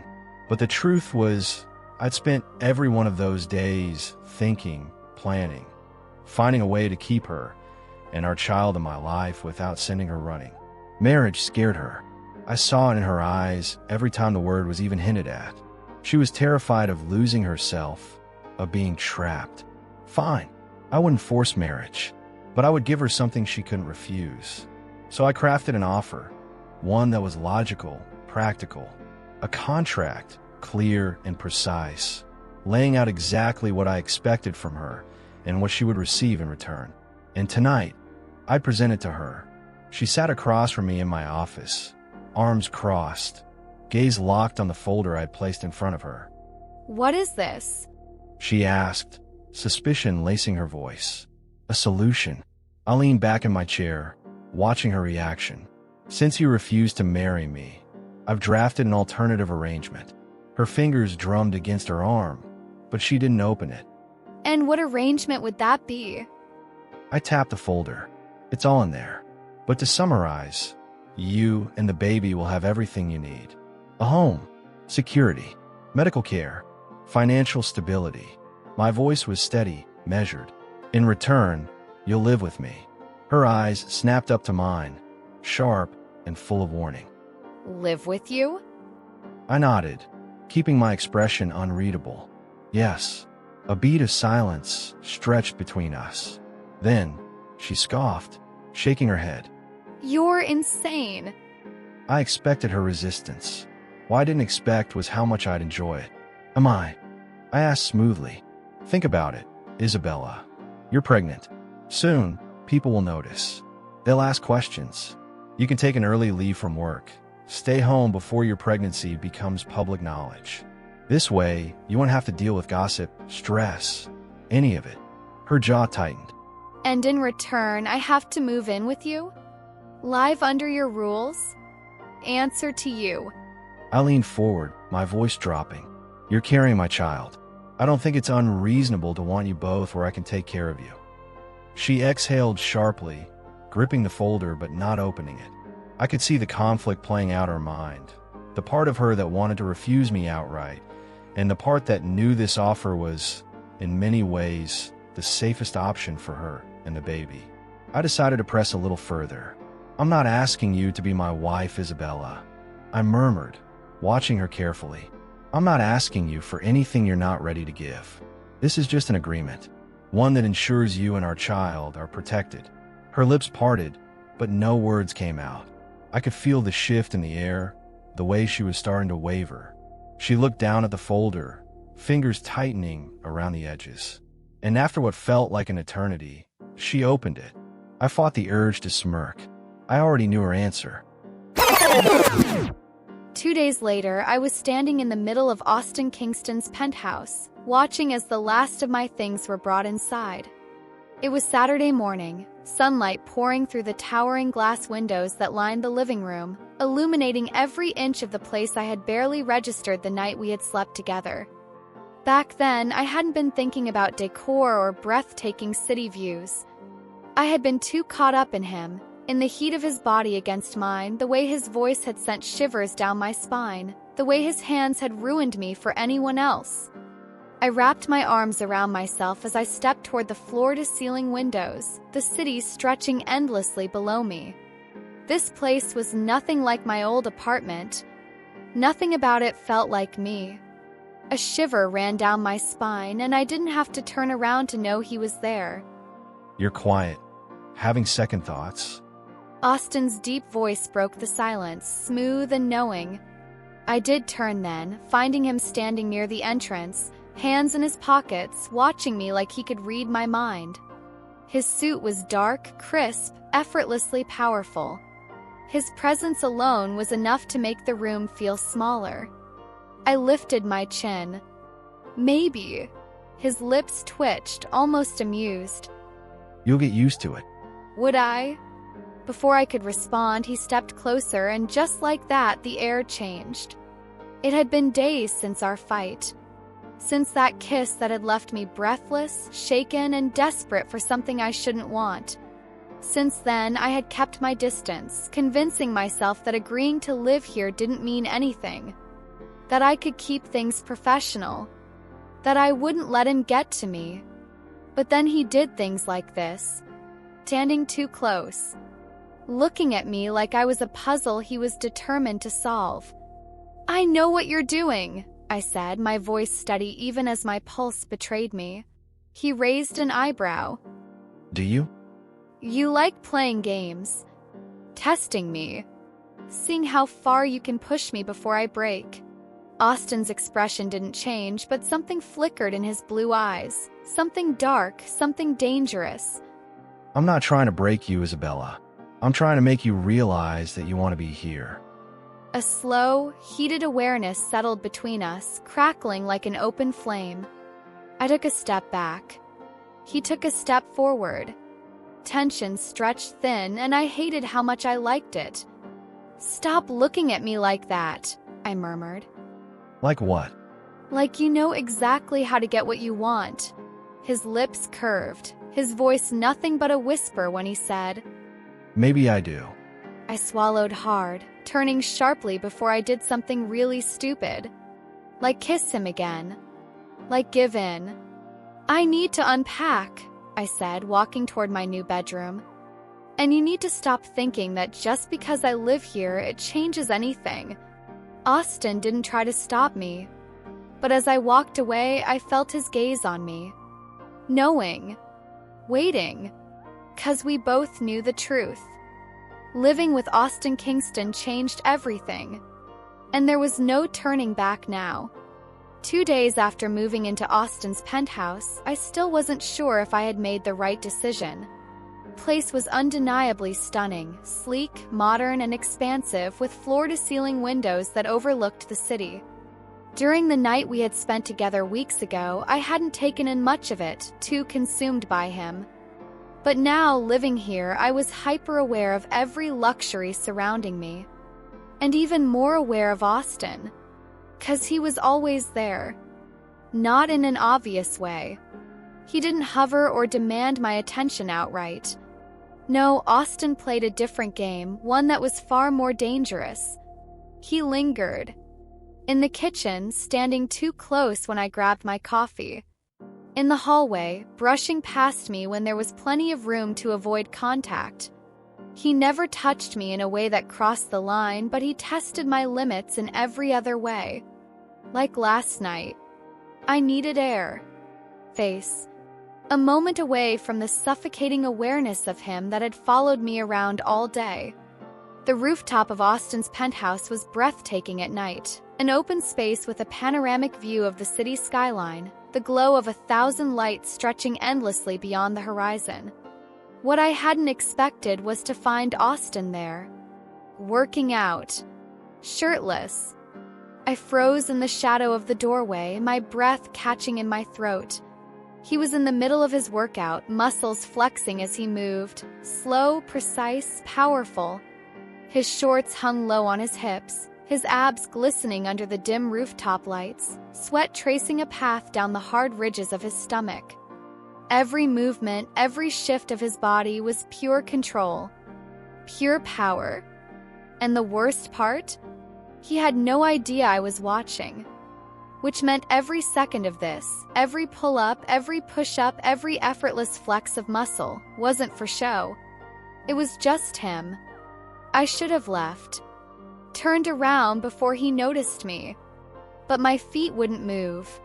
[SPEAKER 4] But the truth was, I'd spent every one of those days thinking, planning, finding a way to keep her and our child in my life without sending her running. Marriage scared her. I saw it in her eyes every time the word was even hinted at. She was terrified of losing herself, of being trapped. Fine, I wouldn't force marriage, but I would give her something she couldn't refuse. So I crafted an offer, one that was logical, practical, a contract, clear and precise, laying out exactly what I expected from her and what she would receive in return. And tonight, I presented to her. She sat across from me in my office, arms crossed, gaze locked on the folder I'd placed in front of her.
[SPEAKER 2] "What is this?"
[SPEAKER 4] she asked, suspicion lacing her voice. A solution. I leaned back in my chair, watching her reaction. "Since you refused to marry me, I've drafted an alternative arrangement." Her fingers drummed against her arm, but she didn't open it.
[SPEAKER 2] "And what arrangement would that be?"
[SPEAKER 4] I tapped the folder. It's all in there. But to summarize, you and the baby will have everything you need. A home, security, medical care, financial stability. My voice was steady, measured. In return, you'll live with me. Her eyes snapped up to mine, sharp and full of warning.
[SPEAKER 2] "Live with you?"
[SPEAKER 4] I nodded, keeping my expression unreadable. Yes, a beat of silence stretched between us. Then, she scoffed, shaking her head.
[SPEAKER 2] "You're insane."
[SPEAKER 4] I expected her resistance. What I didn't expect was how much I'd enjoy it. Am I? I asked smoothly. Think about it, Isabella. You're pregnant. Soon, people will notice. They'll ask questions. You can take an early leave from work. Stay home before your pregnancy becomes public knowledge. This way, you won't have to deal with gossip, stress, any of it. Her jaw tightened.
[SPEAKER 2] "And in return, I have to move in with you? Live under your rules? Answer to you."
[SPEAKER 4] I leaned forward, my voice dropping. You're carrying my child. I don't think it's unreasonable to want you both where I can take care of you. She exhaled sharply, gripping the folder but not opening it. I could see the conflict playing out in her mind, the part of her that wanted to refuse me outright, and the part that knew this offer was, in many ways, the safest option for her and the baby. I decided to press a little further. I'm not asking you to be my wife, Isabella. I murmured, watching her carefully. I'm not asking you for anything you're not ready to give. This is just an agreement. one that ensures you and our child are protected. Her lips parted, but no words came out. I could feel the shift in the air, the way she was starting to waver. She looked down at the folder, fingers tightening around the edges. And after what felt like an eternity, she opened it. I fought the urge to smirk. I already knew her answer.
[SPEAKER 2] 2 days later, I was standing in the middle of Austin Kingston's penthouse, watching as the last of my things were brought inside. It was Saturday morning, sunlight pouring through the towering glass windows that lined the living room, illuminating every inch of the place I had barely registered the night we had slept together. Back then, I hadn't been thinking about decor or breathtaking city views. I had been too caught up in him, in the heat of his body against mine, the way his voice had sent shivers down my spine, the way his hands had ruined me for anyone else. I wrapped my arms around myself as I stepped toward the floor-to-ceiling windows, the city stretching endlessly below me. This place was nothing like my old apartment. Nothing about it felt like me. A shiver ran down my spine, and I didn't have to turn around to know he was there.
[SPEAKER 4] You're quiet. Having second thoughts?
[SPEAKER 2] Austin's deep voice broke the silence, smooth and knowing. I did turn then, finding him standing near the entrance, hands in his pockets, watching me like he could read my mind. His suit was dark, crisp, effortlessly powerful. His presence alone was enough to make the room feel smaller. I lifted my chin. Maybe. His lips twitched, almost amused.
[SPEAKER 4] You'll get used to it.
[SPEAKER 2] Would I? Before I could respond, he stepped closer, and just like that, the air changed. It had been days since our fight. Since that kiss that had left me breathless, shaken, and desperate for something I shouldn't want. Since then, I had kept my distance, convincing myself that agreeing to live here didn't mean anything. That I could keep things professional. That I wouldn't let him get to me. But then he did things like this. Standing too close. Looking at me like I was a puzzle he was determined to solve. "I know what you're doing," I said, my voice steady even as my pulse betrayed me. He raised an eyebrow.
[SPEAKER 4] Do you?
[SPEAKER 2] "You like playing games. Testing me. Seeing how far you can push me before I break." Austin's expression didn't change, but something flickered in his blue eyes. Something dark, something dangerous.
[SPEAKER 4] I'm not trying to break you, Isabella. I'm trying to make you realize that you want to be here.
[SPEAKER 2] A slow, heated awareness settled between us, crackling like an open flame. I took a step back. He took a step forward. Tension stretched thin, and I hated how much I liked it. "Stop looking at me like that," I murmured.
[SPEAKER 4] Like what?
[SPEAKER 2] "Like you know exactly how to get what you want." His lips curved, his voice nothing but a whisper when he said,
[SPEAKER 4] Maybe I do.
[SPEAKER 2] I swallowed hard, turning sharply before I did something really stupid. Like kiss him again. Like give in. "I need to unpack," I said, walking toward my new bedroom. "And you need to stop thinking that just because I live here, it changes anything." Austin didn't try to stop me. But as I walked away, I felt his gaze on me. Knowing. Waiting. 'Cause we both knew the truth. Living with Austin Kingston changed everything. And there was no turning back now. 2 days after moving into Austin's penthouse, I still wasn't sure if I had made the right decision. The place was undeniably stunning, sleek, modern, and expansive, with floor-to-ceiling windows that overlooked the city. During the night we had spent together weeks ago, I hadn't taken in much of it, too consumed by him. But now, living here, I was hyper-aware of every luxury surrounding me. And even more aware of Austin. 'Cause he was always there. Not in an obvious way. He didn't hover or demand my attention outright. No, Austin played a different game, one that was far more dangerous. He lingered. In the kitchen, standing too close when I grabbed my coffee. In the hallway, brushing past me when there was plenty of room to avoid contact. He never touched me in a way that crossed the line, but he tested my limits in every other way. Like last night. I needed air. Face. a moment away from the suffocating awareness of him that had followed me around all day. The rooftop of Austin's penthouse was breathtaking at night, an open space with a panoramic view of the city skyline, the glow of 1,000 lights stretching endlessly beyond the horizon. What I hadn't expected was to find Austin there, working out, shirtless. I froze in the shadow of the doorway, my breath catching in my throat. He was in the middle of his workout, muscles flexing as he moved, slow, precise, powerful. His shorts hung low on his hips, his abs glistening under the dim rooftop lights, sweat tracing a path down the hard ridges of his stomach. Every movement, every shift of his body was pure control, pure power. And the worst part? He had no idea I was watching. Which meant every second of this, every pull-up, every push-up, every effortless flex of muscle, wasn't for show. It was just him. I should have left. Turned around before he noticed me. But my feet wouldn't move.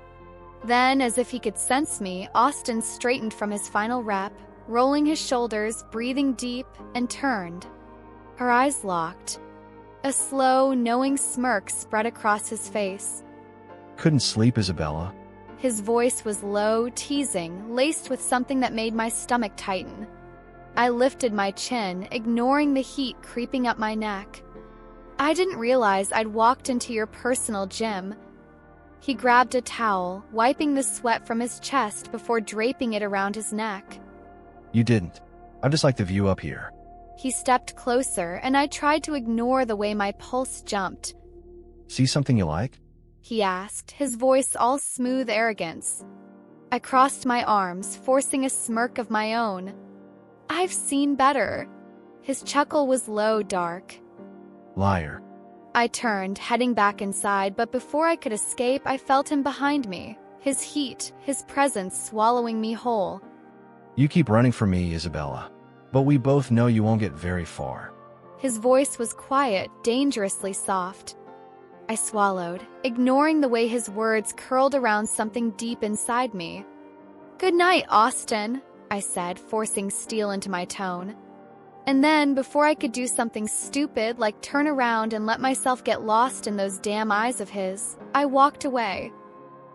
[SPEAKER 2] Then, as if he could sense me, Austin straightened from his final rep, rolling his shoulders, breathing deep, and turned. Our eyes locked. A slow, knowing smirk spread across his face.
[SPEAKER 4] Couldn't sleep, Isabella.
[SPEAKER 2] His voice was low, teasing, laced with something that made my stomach tighten. I lifted my chin, ignoring the heat creeping up my neck. I didn't realize I'd walked into your personal gym. He grabbed a towel, wiping the sweat from his chest before draping it around his neck.
[SPEAKER 4] You didn't. I just like the view up here.
[SPEAKER 2] He stepped closer, and I tried to ignore the way my pulse jumped.
[SPEAKER 4] See something you like?
[SPEAKER 2] He asked, his voice all smooth arrogance. I crossed my arms, forcing a smirk of my own. I've seen better. His chuckle was low, dark.
[SPEAKER 4] Liar.
[SPEAKER 2] I turned, heading back inside, but before I could escape, I felt him behind me, his heat, his presence swallowing me whole.
[SPEAKER 4] You keep running from me, Isabella. But we both know you won't get very far.
[SPEAKER 2] His voice was quiet, dangerously soft. I swallowed, ignoring the way his words curled around something deep inside me. "Good night, Austin," I said, forcing steel into my tone. And then, before I could do something stupid like turn around and let myself get lost in those damn eyes of his, I walked away.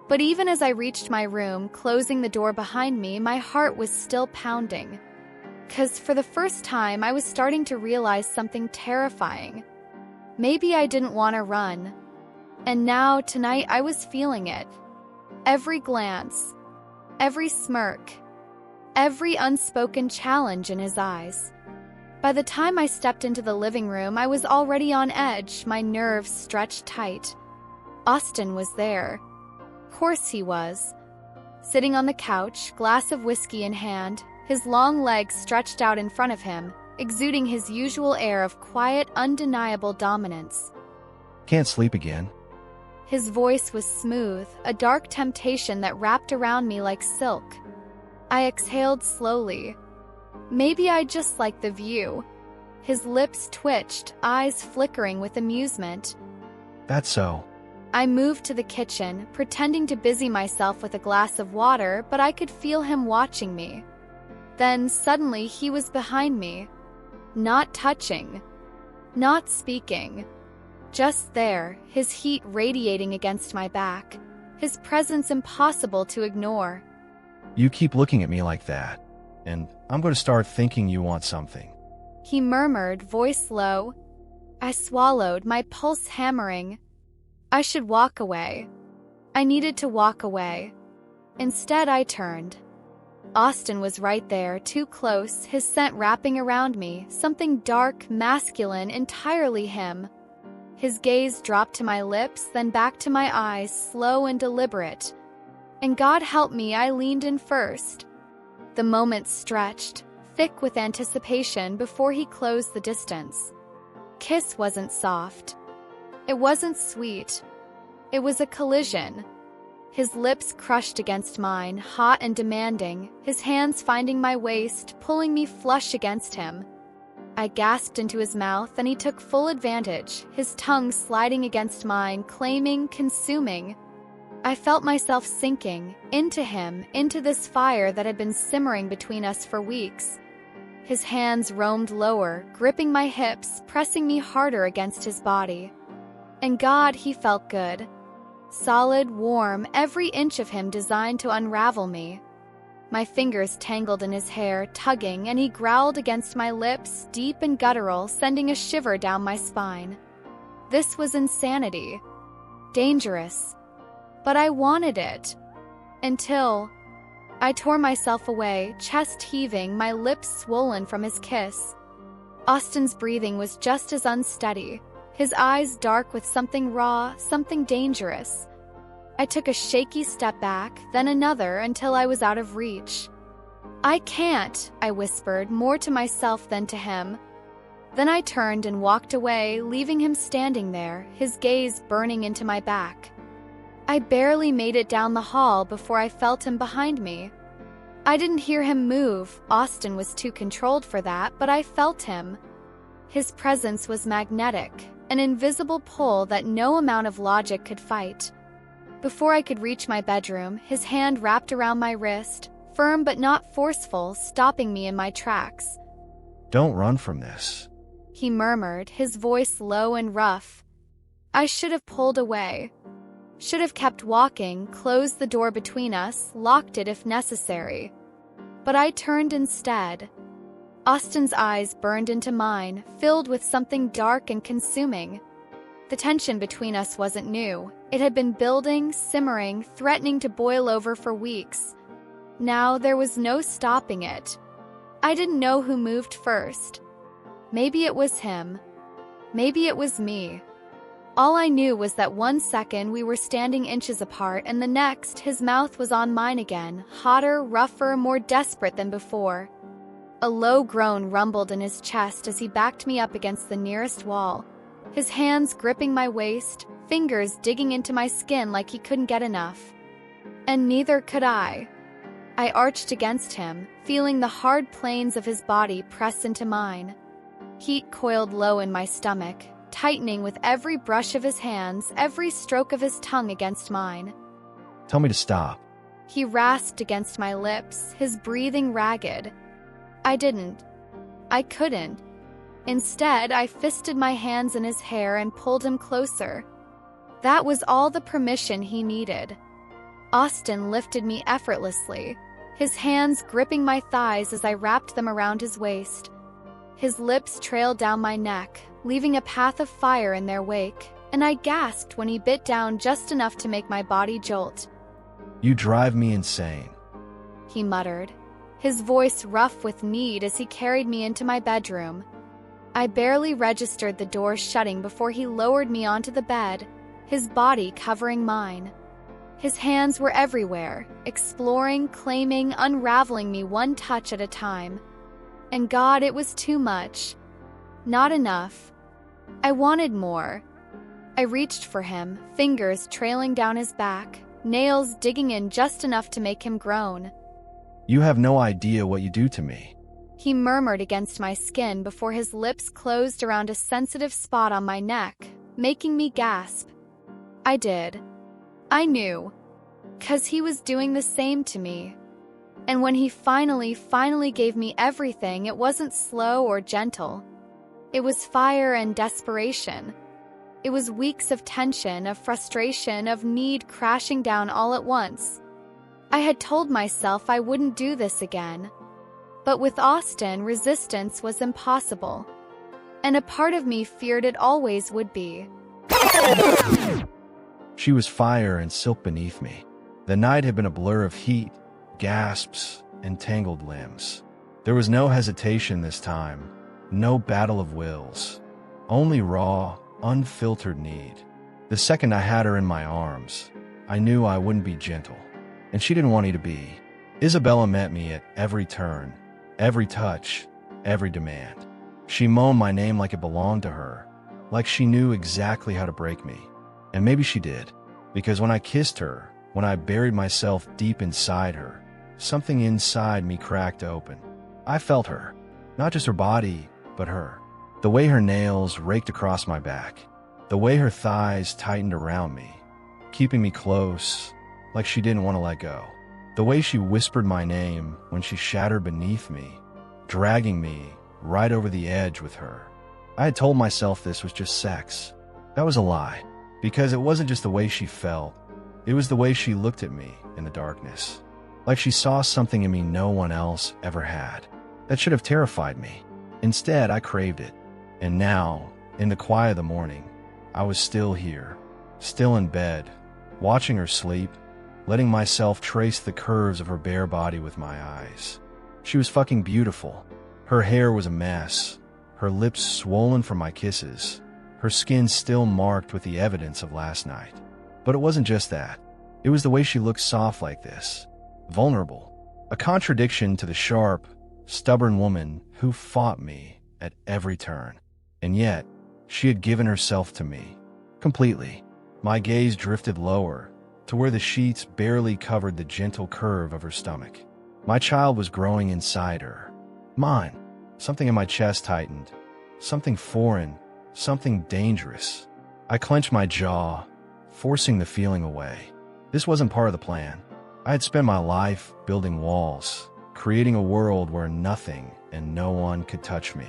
[SPEAKER 2] But even as I reached my room, closing the door behind me, my heart was still pounding. 'Cause for the first time, I was starting to realize something terrifying. Maybe I didn't want to run. And now, tonight, I was feeling it. Every glance, every smirk, every unspoken challenge in his eyes. By the time I stepped into the living room, I was already on edge, my nerves stretched tight. Austin was there. Of course he was. Sitting on the couch, glass of whiskey in hand, his long legs stretched out in front of him, exuding his usual air of quiet, undeniable dominance.
[SPEAKER 4] Can't sleep again.
[SPEAKER 2] His voice was smooth, a dark temptation that wrapped around me like silk. I exhaled slowly. Maybe I just liked the view. His lips twitched, eyes flickering with amusement.
[SPEAKER 4] That's so.
[SPEAKER 2] I moved to the kitchen, pretending to busy myself with a glass of water, but I could feel him watching me. Then, suddenly, he was behind me. Not touching. Not speaking. Just there, his heat radiating against my back. His presence impossible to ignore.
[SPEAKER 4] You keep looking at me like that, and I'm going to start thinking you want something.
[SPEAKER 2] He murmured, voice low. I swallowed, my pulse hammering. I should walk away. I needed to walk away. Instead, I turned. Austin was right there, too close, his scent wrapping around me, something dark, masculine, entirely him. His gaze dropped to my lips, then back to my eyes, slow and deliberate. And God help me, I leaned in first. The moment stretched, thick with anticipation, before he closed the distance. Kiss wasn't soft. It wasn't sweet. It was a collision. His lips crushed against mine, hot and demanding, his hands finding my waist, pulling me flush against him. I gasped into his mouth, and he took full advantage, his tongue sliding against mine, claiming, consuming. I felt myself sinking into him, into this fire that had been simmering between us for weeks. His hands roamed lower, gripping my hips, pressing me harder against his body. And God, he felt good. Solid, warm, every inch of him designed to unravel me. My fingers tangled in his hair, tugging, and he growled against my lips, deep and guttural, sending a shiver down my spine. This was insanity. Dangerous. But I wanted it. Until I tore myself away, chest heaving, my lips swollen from his kiss. Austin's breathing was just as unsteady, his eyes dark with something raw, something dangerous. I took a shaky step back, then another, until I was out of reach. "I can't," I whispered, more to myself than to him. Then I turned and walked away, leaving him standing there, his gaze burning into my back. I barely made it down the hall before I felt him behind me. I didn't hear him move, Austin was too controlled for that, but I felt him. His presence was magnetic, an invisible pull that no amount of logic could fight. Before I could reach my bedroom, his hand wrapped around my wrist, firm but not forceful, stopping me in my tracks.
[SPEAKER 4] Don't run from this,
[SPEAKER 2] he murmured, his voice low and rough. I should have pulled away. Should have kept walking, closed the door between us, locked it if necessary. But I turned instead. Austin's eyes burned into mine, filled with something dark and consuming. The tension between us wasn't new. It had been building, simmering, threatening to boil over for weeks. Now there was no stopping it. I didn't know who moved first. Maybe it was him. Maybe it was me. All I knew was that 1 second we were standing inches apart, and the next his mouth was on mine again, hotter, rougher, more desperate than before. A low groan rumbled in his chest as he backed me up against the nearest wall, his hands gripping my waist, fingers digging into my skin like he couldn't get enough. And neither could I. I arched against him, feeling the hard planes of his body press into mine. Heat coiled low in my stomach, tightening with every brush of his hands, every stroke of his tongue against mine.
[SPEAKER 4] Tell me to stop.
[SPEAKER 2] He rasped against my lips, his breathing ragged. I didn't. I couldn't. Instead, I fisted my hands in his hair and pulled him closer. That was all the permission he needed. Austin lifted me effortlessly, his hands gripping my thighs as I wrapped them around his waist. His lips trailed down my neck, leaving a path of fire in their wake, and I gasped when he bit down just enough to make my body jolt.
[SPEAKER 4] You drive me insane,
[SPEAKER 2] he muttered, his voice rough with need as he carried me into my bedroom. I barely registered the door shutting before he lowered me onto the bed, his body covering mine. His hands were everywhere, exploring, claiming, unraveling me one touch at a time. And God, it was too much. Not enough. I wanted more. I reached for him, fingers trailing down his back, nails digging in just enough to make him groan.
[SPEAKER 4] You have no idea what you do to me,
[SPEAKER 2] he murmured against my skin before his lips closed around a sensitive spot on my neck, making me gasp. I did. I knew. 'Cause he was doing the same to me. And when he finally gave me everything, it wasn't slow or gentle. It was fire and desperation. It was weeks of tension, of frustration, of need crashing down all at once. I had told myself I wouldn't do this again. But with Austin, resistance was impossible. And a part of me feared it always would be.
[SPEAKER 4] She was fire and silk beneath me. The night had been a blur of heat, gasps, and tangled limbs. There was no hesitation this time, no battle of wills, only raw, unfiltered need. The second I had her in my arms, I knew I wouldn't be gentle, and she didn't want me to be. Isabella met me at every turn, every touch, every demand. She moaned my name like it belonged to her, like she knew exactly how to break me. And maybe she did, because when I kissed her, when I buried myself deep inside her, something inside me cracked open. I felt her, not just her body, but her. The way her nails raked across my back, the way her thighs tightened around me, keeping me close, like she didn't want to let go. The way she whispered my name when she shattered beneath me, dragging me right over the edge with her. I had told myself this was just sex. That was a lie, because it wasn't just the way she felt. It was the way she looked at me in the darkness, like she saw something in me no one else ever had. That should have terrified me. Instead, I craved it. And now, in the quiet of the morning, I was still here, still in bed, watching her sleep, letting myself trace the curves of her bare body with my eyes. She was fucking beautiful. Her hair was a mess, her lips swollen from my kisses, her skin still marked with the evidence of last night. But it wasn't just that. It was the way she looked soft like this, vulnerable, a contradiction to the sharp, stubborn woman who fought me at every turn. And yet, she had given herself to me, completely. My gaze drifted lower, to where the sheets barely covered the gentle curve of her stomach. My child was growing inside her. Mine. Something in my chest tightened. Something foreign. Something dangerous. I clenched my jaw, forcing the feeling away. This wasn't part of the plan. I had spent my life building walls, creating a world where nothing and no one could touch me.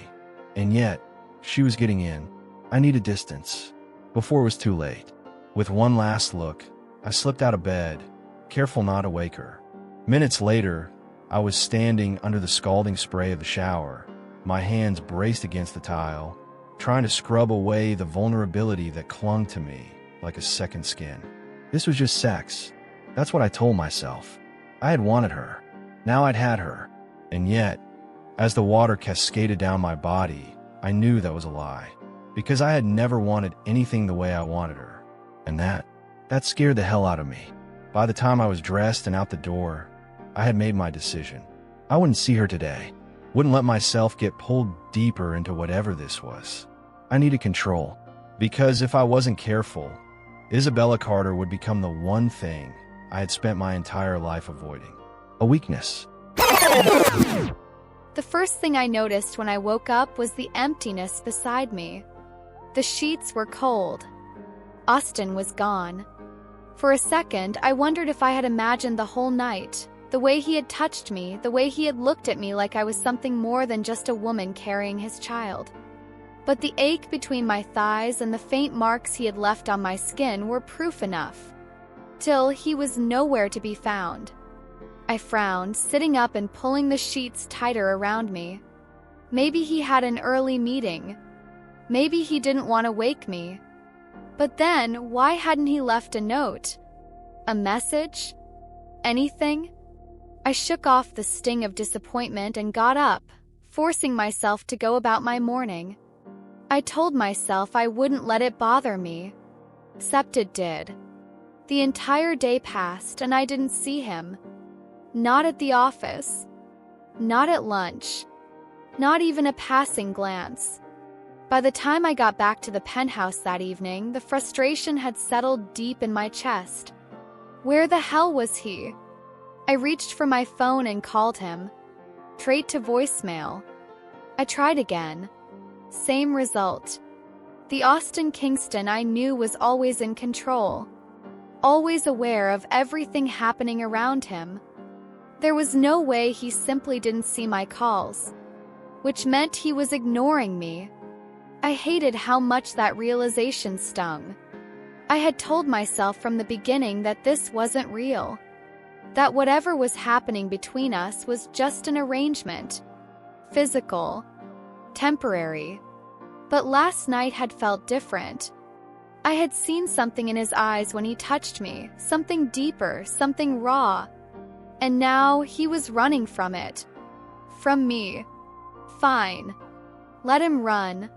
[SPEAKER 4] And yet, she was getting in. I needed distance, before it was too late. With one last look, I slipped out of bed, careful not to wake her. Minutes later, I was standing under the scalding spray of the shower, my hands braced against the tile, trying to scrub away the vulnerability that clung to me like a second skin. This was just sex. That's what I told myself. I had wanted her. Now I'd had her. And yet, as the water cascaded down my body, I knew that was a lie, because I had never wanted anything the way I wanted her. And that scared the hell out of me. By the time I was dressed and out the door, I had made my decision. I wouldn't see her today. Wouldn't let myself get pulled deeper into whatever this was. I needed control, because if I wasn't careful, Isabella Carter would become the one thing I had spent my entire life avoiding. A weakness.
[SPEAKER 2] The first thing I noticed when I woke up was the emptiness beside me. The sheets were cold. Austin was gone. For a second, I wondered if I had imagined the whole night, the way he had touched me, the way he had looked at me like I was something more than just a woman carrying his child. But the ache between my thighs and the faint marks he had left on my skin were proof enough. Till he was nowhere to be found. I frowned, sitting up and pulling the sheets tighter around me. Maybe he had an early meeting. Maybe he didn't want to wake me. But then, why hadn't he left a note? A message? Anything? I shook off the sting of disappointment and got up, forcing myself to go about my morning. I told myself I wouldn't let it bother me. Except it did. The entire day passed and I didn't see him. Not at the office. Not at lunch. Not even a passing glance. By the time I got back to the penthouse that evening, the frustration had settled deep in my chest. Where the hell was he? I reached for my phone and called him. Straight to voicemail. I tried again. Same result. The Austin Kingston I knew was always in control. Always aware of everything happening around him. There was no way he simply didn't see my calls, which meant he was ignoring me. I hated how much that realization stung. I had told myself from the beginning that this wasn't real. That whatever was happening between us was just an arrangement. Physical. Temporary. But last night had felt different. I had seen something in his eyes when he touched me, something deeper, something raw. And now he was running from it. From me. Fine. Let him run.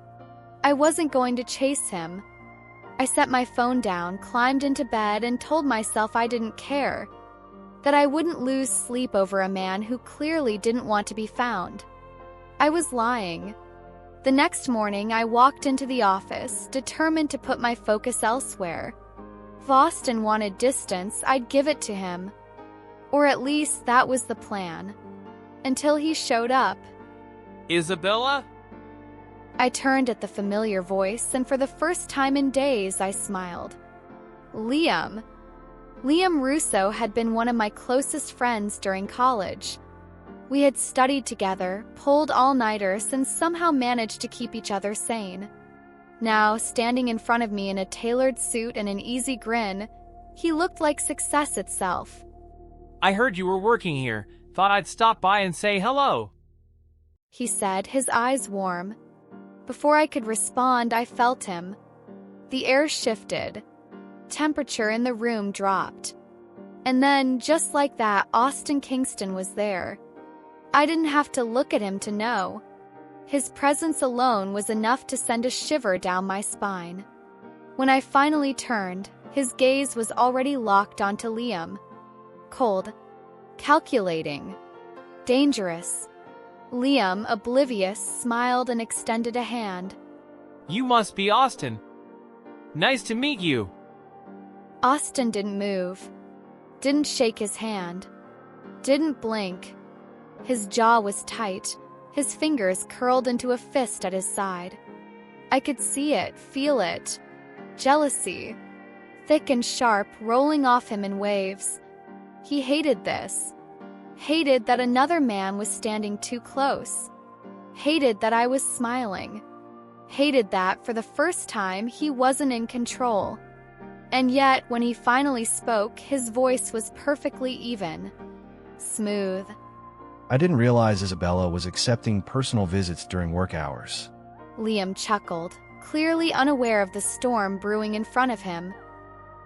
[SPEAKER 2] I wasn't going to chase him. I set my phone down, climbed into bed, and told myself I didn't care. That I wouldn't lose sleep over a man who clearly didn't want to be found. I was lying. The next morning, I walked into the office, determined to put my focus elsewhere. If Austin wanted distance, I'd give it to him. Or at least that was the plan. Until he showed up.
[SPEAKER 8] Isabella?
[SPEAKER 2] I turned at the familiar voice, and for the first time in days, I smiled. Liam. Liam Russo had been one of my closest friends during college. We had studied together, pulled all-nighters, and somehow managed to keep each other sane. Now, standing in front of me in a tailored suit and an easy grin, he looked like success itself.
[SPEAKER 8] I heard you were working here. Thought I'd stop by and say hello.
[SPEAKER 2] He said, his eyes warm. Before I could respond, I felt him. The air shifted. Temperature in the room dropped. And then, just like that, Austin Kingston was there. I didn't have to look at him to know. His presence alone was enough to send a shiver down my spine. When I finally turned, his gaze was already locked onto Liam. Cold. Calculating. Dangerous. Liam, oblivious, smiled and extended a hand.
[SPEAKER 8] You must be Austin. Nice to meet you.
[SPEAKER 2] Austin didn't move. Didn't shake his hand. Didn't blink. His jaw was tight, his fingers curled into a fist at his side. I could see it, feel it. Jealousy. Thick and sharp, rolling off him in waves. He hated this. Hated that another man was standing too close. Hated that I was smiling. Hated that, for the first time, he wasn't in control. And yet, when he finally spoke, his voice was perfectly even. Smooth.
[SPEAKER 4] I didn't realize Isabella was accepting personal visits during work hours.
[SPEAKER 2] Liam chuckled, clearly unaware of the storm brewing in front of him.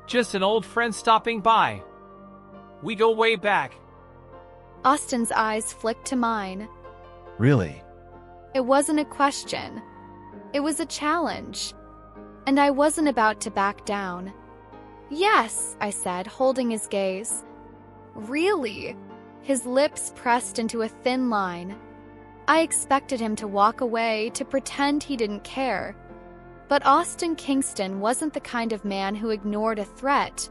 [SPEAKER 8] Just an old friend stopping by. We go way back.
[SPEAKER 2] Austin's eyes flicked to mine.
[SPEAKER 4] Really?
[SPEAKER 2] It wasn't a question. It was a challenge. And I wasn't about to back down. Yes, I said, holding his gaze. Really? His lips pressed into a thin line. I expected him to walk away, to pretend he didn't care. But Austin Kingston wasn't the kind of man who ignored a threat,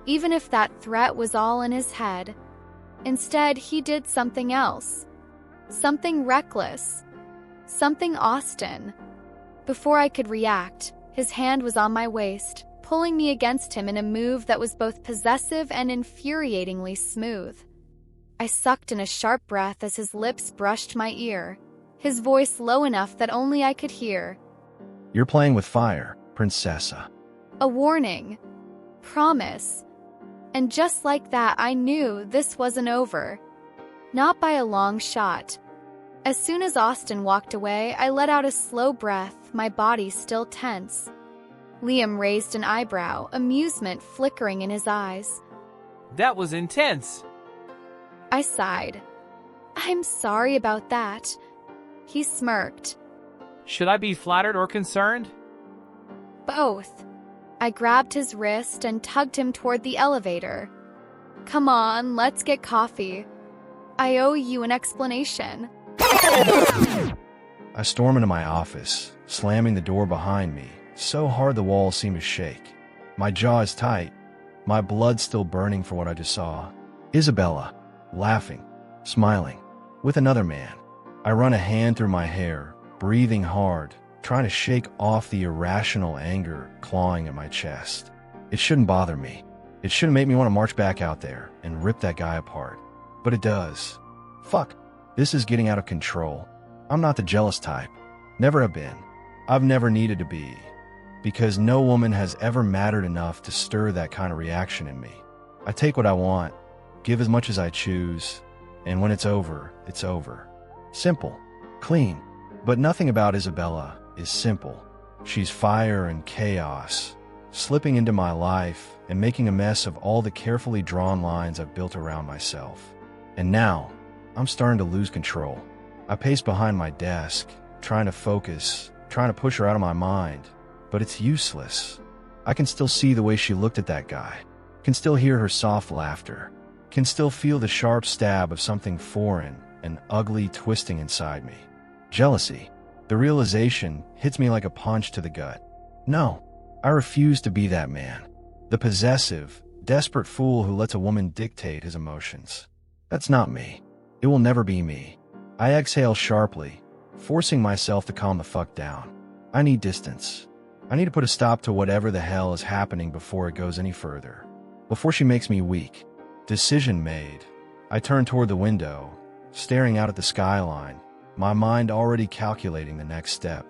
[SPEAKER 2] even if that threat was all in his head. Instead, he did something else. Something reckless. Something Austin. Before I could react, his hand was on my waist, pulling me against him in a move that was both possessive and infuriatingly smooth. I sucked in a sharp breath as his lips brushed my ear, his voice low enough that only I could hear.
[SPEAKER 4] You're playing with fire, Princessa.
[SPEAKER 2] A warning. Promise. And just like that, I knew this wasn't over. Not by a long shot. As soon as Austin walked away, I let out a slow breath, my body still tense. Liam raised an eyebrow, amusement flickering in his eyes.
[SPEAKER 8] That was intense.
[SPEAKER 2] I sighed. I'm sorry about that. He smirked.
[SPEAKER 8] Should I be flattered or concerned?
[SPEAKER 2] Both. I grabbed his wrist and tugged him toward the elevator. Come on, let's get coffee. I owe you an explanation.
[SPEAKER 4] I storm into my office, slamming the door behind me, so hard the walls seem to shake. My jaw is tight, my blood still burning for what I just saw. Isabella, laughing, smiling, with another man. I run a hand through my hair, breathing hard, trying to shake off the irrational anger clawing at my chest. It shouldn't bother me. It shouldn't make me want to march back out there and rip that guy apart. But it does. Fuck. This is getting out of control. I'm not the jealous type. Never have been. I've never needed to be. Because no woman has ever mattered enough to stir that kind of reaction in me. I take what I want, give as much as I choose, and when it's over, it's over. Simple. Clean. But nothing about Isabella is simple. She's fire and chaos, slipping into my life and making a mess of all the carefully drawn lines I've built around myself. And now, I'm starting to lose control. I pace behind my desk, trying to focus, trying to push her out of my mind, but it's useless. I can still see the way she looked at that guy, can still hear her soft laughter, can still feel the sharp stab of something foreign and ugly twisting inside me. Jealousy. The realization hits me like a punch to the gut. No, I refuse to be that man. The possessive, desperate fool who lets a woman dictate his emotions. That's not me. It will never be me. I exhale sharply, forcing myself to calm the fuck down. I need distance. I need to put a stop to whatever the hell is happening before it goes any further. before she makes me weak. Decision made. I turn toward the window, staring out at the skyline, my mind already calculating the next step.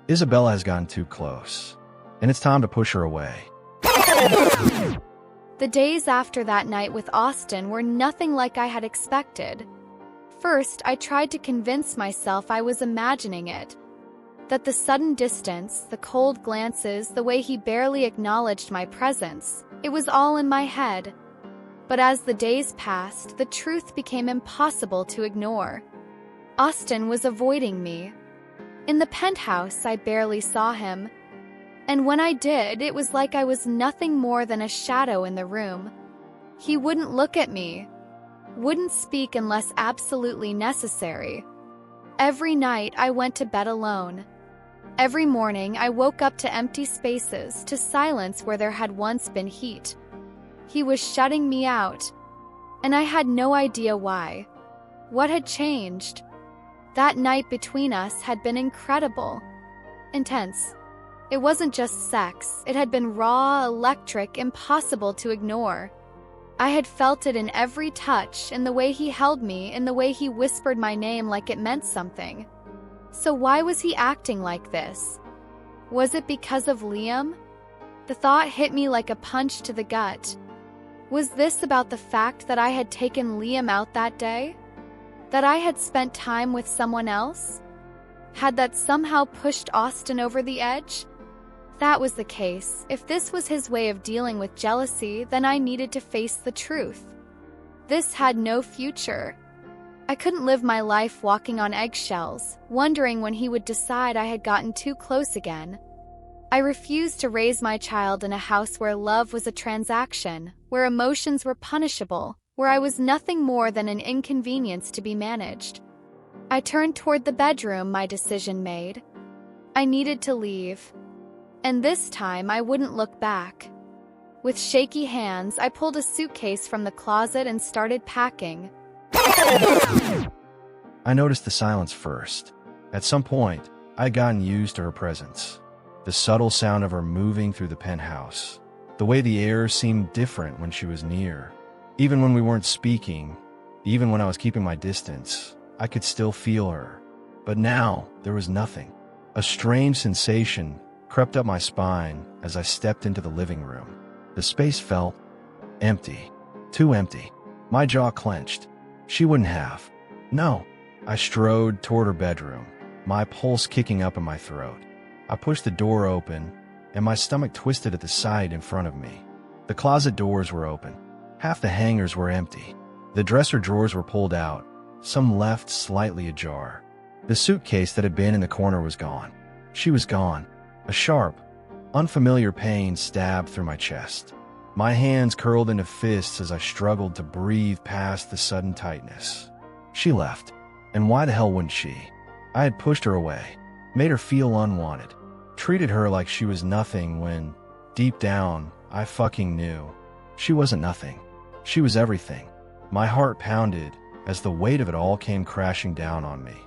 [SPEAKER 4] Isabella has gotten too close, and it's time to push her away.
[SPEAKER 2] The days after that night with Austin were nothing like I had expected. First, I tried to convince myself I was imagining it. That the sudden distance, the cold glances, the way he barely acknowledged my presence, it was all in my head. But as the days passed, the truth became impossible to ignore. Austin was avoiding me. In the penthouse, I barely saw him. And when I did, it was like I was nothing more than a shadow in the room. He wouldn't look at me, wouldn't speak unless absolutely necessary. Every night, I went to bed alone. Every morning, I woke up to empty spaces, to silence where there had once been heat. He was shutting me out, and I had no idea why. What had changed? That night between us had been incredible. Intense. It wasn't just sex, it had been raw, electric, impossible to ignore. I had felt it in every touch, in the way he held me, in the way he whispered my name like it meant something. So why was he acting like this? Was it because of Liam? The thought hit me like a punch to the gut. Was this about the fact that I had taken Liam out that day? That I had spent time with someone else? Had that somehow pushed Austin over the edge? That was the case. If this was his way of dealing with jealousy, then I needed to face the truth. This had no future. I couldn't live my life walking on eggshells, wondering when he would decide I had gotten too close again. I refused to raise my child in a house where love was a transaction, where emotions were punishable, where I was nothing more than an inconvenience to be managed. I turned toward the bedroom, my decision made. I needed to leave. And this time, I wouldn't look back. With shaky hands, I pulled a suitcase from the closet and started packing.
[SPEAKER 4] I noticed the silence first. At some point, I had gotten used to her presence. The subtle sound of her moving through the penthouse. The way the air seemed different when she was near. Even when we weren't speaking, even when I was keeping my distance, I could still feel her. But now, there was nothing. A strange sensation crept up my spine as I stepped into the living room. The space felt empty. Too empty. My jaw clenched. She wouldn't have. No. I strode toward her bedroom, my pulse kicking up in my throat. I pushed the door open, and my stomach twisted at the sight in front of me. The closet doors were open. Half the hangers were empty. The dresser drawers were pulled out, some left slightly ajar. The suitcase that had been in the corner was gone. She was gone. A sharp, unfamiliar pain stabbed through my chest. My hands curled into fists as I struggled to breathe past the sudden tightness. She left. And why the hell wouldn't she? I had pushed her away, made her feel unwanted, treated her like she was nothing when, deep down, I fucking knew. She wasn't nothing. She was everything. My heart pounded as the weight of it all came crashing down on me.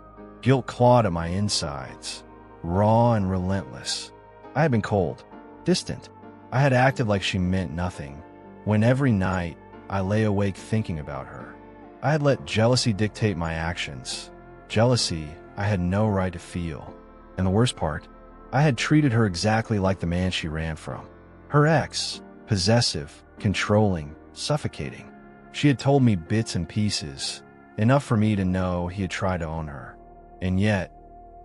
[SPEAKER 4] Guilt clawed at my insides, raw and relentless. I had been cold, distant. I had acted like she meant nothing, when every night I lay awake thinking about her. I had let jealousy dictate my actions, jealousy I had no right to feel. And the worst part, I had treated her exactly like the man she ran from. Her ex, possessive, controlling, suffocating. She had told me bits and pieces, enough for me to know he had tried to own her. And yet,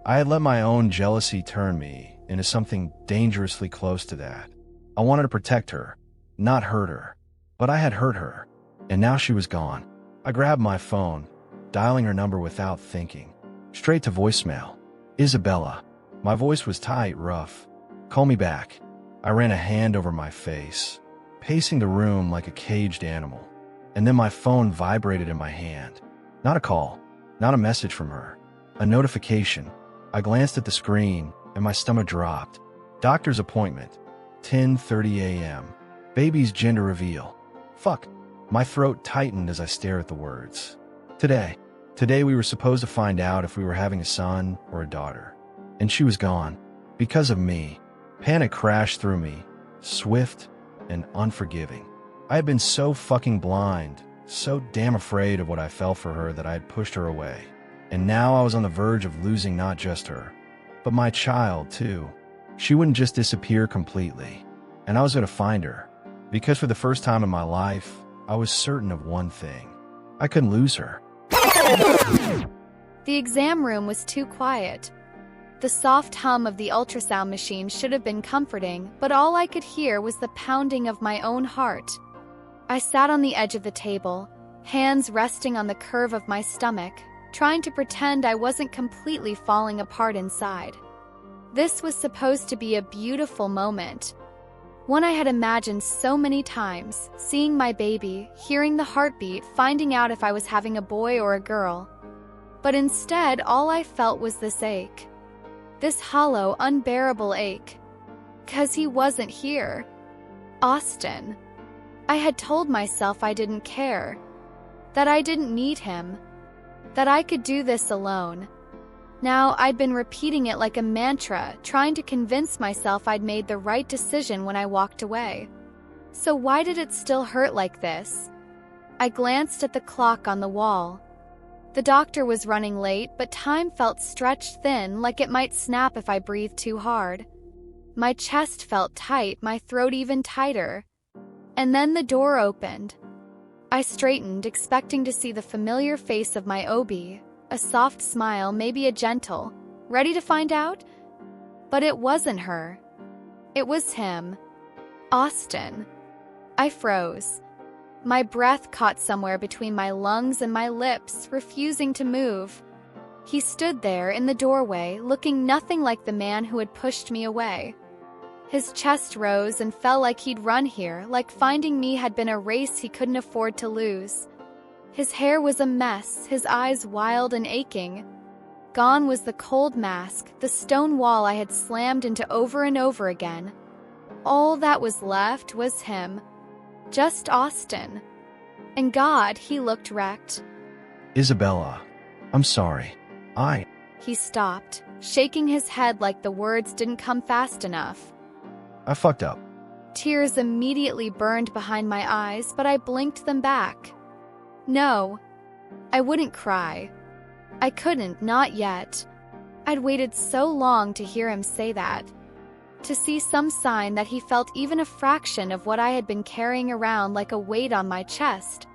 [SPEAKER 4] I had let my own jealousy turn me into something dangerously close to that. I wanted to protect her, not hurt her. But I had hurt her, and now she was gone. I grabbed my phone, dialing her number without thinking. Straight to voicemail. Isabella. My voice was tight, rough. Call me back. I ran a hand over my face, pacing the room like a caged animal. And then my phone vibrated in my hand. Not a call, not a message from her. A notification. I glanced at the screen, and my stomach dropped. Doctor's appointment. 10:30 a.m. Baby's gender reveal. Fuck. My throat tightened as I stared at the words. Today we were supposed to find out if we were having a son or a daughter. And she was gone. Because of me. Panic crashed through me, swift and unforgiving. I had been so fucking blind, so damn afraid of what I felt for her that I had pushed her away. And now I was on the verge of losing not just her, but my child too. She wouldn't just disappear completely, and I was going to find her, because for the first time in my life, I was certain of one thing. I couldn't lose her.
[SPEAKER 2] The exam room was too quiet. The soft hum of the ultrasound machine should have been comforting, but all I could hear was the pounding of my own heart. I sat on the edge of the table, hands resting on the curve of my stomach, trying to pretend I wasn't completely falling apart inside. This was supposed to be a beautiful moment, one I had imagined so many times, seeing my baby, hearing the heartbeat, finding out if I was having a boy or a girl. But instead, all I felt was this ache. This hollow, unbearable ache. 'Cause he wasn't here. Austin. I had told myself I didn't care. That I didn't need him. That I could do this alone. Now, I'd been repeating it like a mantra, trying to convince myself I'd made the right decision when I walked away. So why did it still hurt like this? I glanced at the clock on the wall. The doctor was running late, but time felt stretched thin, like it might snap if I breathed too hard. My chest felt tight, my throat even tighter. And then the door opened. I straightened, expecting to see the familiar face of my OB, a soft smile, maybe a gentle, ready to find out? But it wasn't her. It was him. Austin. I froze. My breath caught somewhere between my lungs and my lips, refusing to move. He stood there in the doorway, looking nothing like the man who had pushed me away. His chest rose and fell like he'd run here, like finding me had been a race he couldn't afford to lose. His hair was a mess, his eyes wild and aching. Gone was the cold mask, the stone wall I had slammed into over and over again. All that was left was him. Just Austin. And God, he looked wrecked.
[SPEAKER 4] Isabella, I'm sorry.
[SPEAKER 2] He stopped, shaking his head like the words didn't come fast enough.
[SPEAKER 4] I fucked up.
[SPEAKER 2] Tears immediately burned behind my eyes, but I blinked them back. No, I wouldn't cry. I couldn't, not yet. I'd waited so long to hear him say that. To see some sign that he felt even a fraction of what I had been carrying around like a weight on my chest.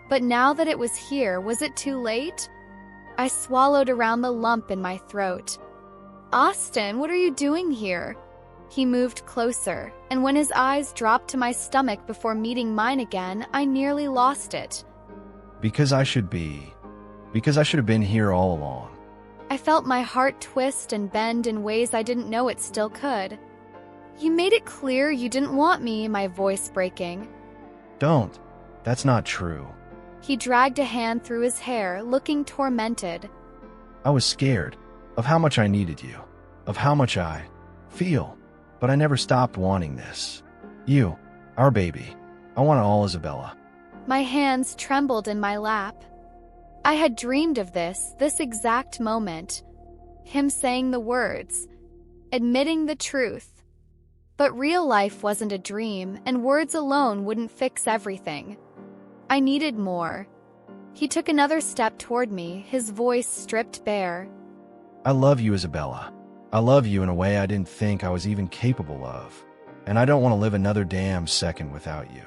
[SPEAKER 2] But now that it was here, was it too late? I swallowed around the lump in my throat. Austin, what are you doing here? He moved closer, and when his eyes dropped to my stomach before meeting mine again, I nearly lost it.
[SPEAKER 4] Because I should have been here all along.
[SPEAKER 2] I felt my heart twist and bend in ways I didn't know it still could. You made it clear you didn't want me, my voice breaking.
[SPEAKER 4] Don't. That's not true.
[SPEAKER 2] He dragged a hand through his hair, looking tormented.
[SPEAKER 4] I was scared of how much I needed you, of how much I feel, but I never stopped wanting this. You, our baby. I want it all, Isabella.
[SPEAKER 2] My hands trembled in my lap. I had dreamed of this exact moment. Him saying the words, admitting the truth. But real life wasn't a dream, and words alone wouldn't fix everything. I needed more. He took another step toward me, his voice stripped bare.
[SPEAKER 4] I love you, Isabella. I love you in a way I didn't think I was even capable of. And I don't want to live another damn second without you.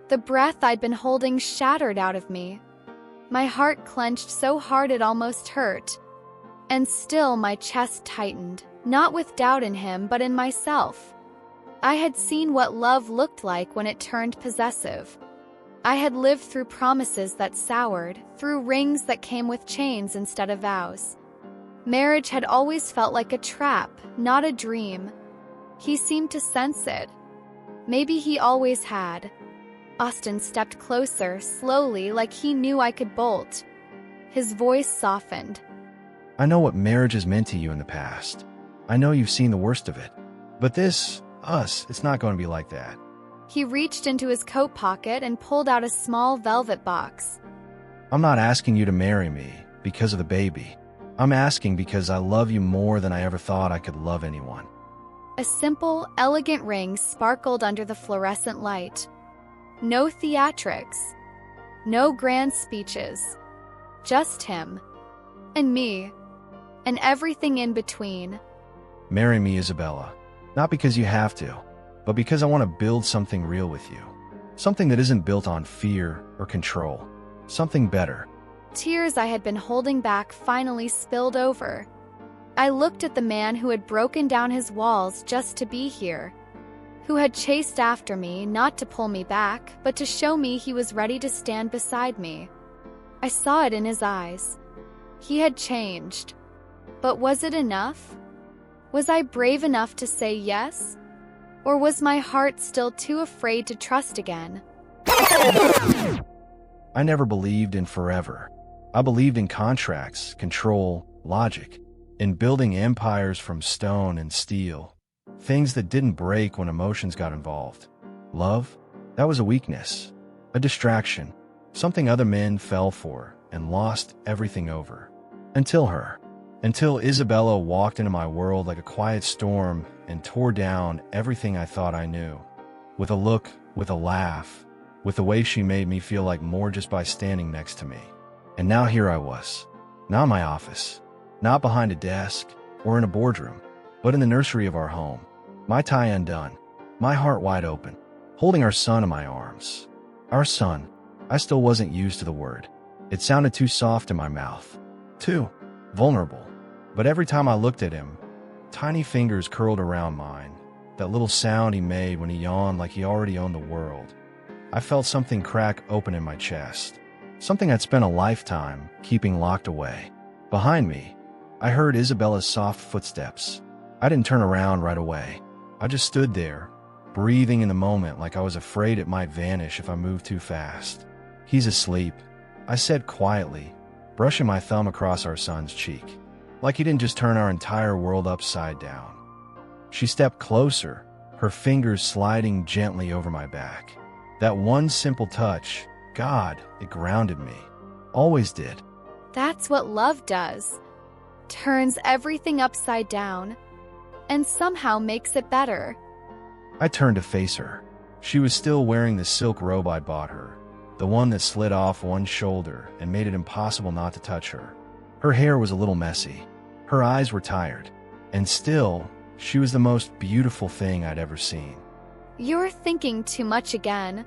[SPEAKER 2] The breath I'd been holding shattered out of me. My heart clenched so hard it almost hurt. And still my chest tightened, not with doubt in him, but in myself. I had seen what love looked like when it turned possessive. I had lived through promises that soured, through rings that came with chains instead of vows. Marriage had always felt like a trap, not a dream. He seemed to sense it. Maybe he always had. Austin stepped closer, slowly, like he knew I could bolt. His voice softened.
[SPEAKER 4] I know what marriage has meant to you in the past. I know you've seen the worst of it. But this, it's not going to be like that.
[SPEAKER 2] He reached into his coat pocket and pulled out a small velvet box.
[SPEAKER 4] I'm not asking you to marry me because of the baby. I'm asking because I love you more than I ever thought I could love anyone.
[SPEAKER 2] A simple, elegant ring sparkled under the fluorescent light. No theatrics. No grand speeches. Just him. And me. And everything in between.
[SPEAKER 4] Marry me, Isabella. Not because you have to, but because I want to build something real with you. Something that isn't built on fear or control. Something better.
[SPEAKER 2] Tears I had been holding back finally spilled over. I looked at the man who had broken down his walls just to be here, who had chased after me not to pull me back, but to show me he was ready to stand beside me. I saw it in his eyes. He had changed. But was it enough? Was I brave enough to say yes? Or was my heart still too afraid to trust again?
[SPEAKER 4] I never believed in forever. I believed in contracts, control, logic, in building empires from stone and steel. Things that didn't break when emotions got involved. Love? That was a weakness, a distraction, something other men fell for and lost everything over. Until Isabella walked into my world like a quiet storm and tore down everything I thought I knew. With a look, with a laugh, with the way she made me feel like more just by standing next to me. And now here I was, not in my office, not behind a desk or in a boardroom, but in the nursery of our home, my tie undone, my heart wide open, holding our son in my arms. Our son. I still wasn't used to the word. It sounded too soft in my mouth, too vulnerable. But every time I looked at him, tiny fingers curled around mine, that little sound he made when he yawned like he already owned the world. I felt something crack open in my chest, something I'd spent a lifetime keeping locked away. Behind me, I heard Isabella's soft footsteps. I didn't turn around right away. I just stood there, breathing in the moment like I was afraid it might vanish if I moved too fast. "He's asleep," I said quietly, brushing my thumb across our son's cheek, like he didn't just turn our entire world upside down. She stepped closer, her fingers sliding gently over my back. That one simple touch, God, it grounded me. Always did.
[SPEAKER 2] That's what love does. Turns everything upside down, and somehow makes it better.
[SPEAKER 4] I turned to face her. She was still wearing the silk robe I bought her, the one that slid off one shoulder and made it impossible not to touch her. Her hair was a little messy. Her eyes were tired. And still, she was the most beautiful thing I'd ever seen.
[SPEAKER 2] "You're thinking too much again,"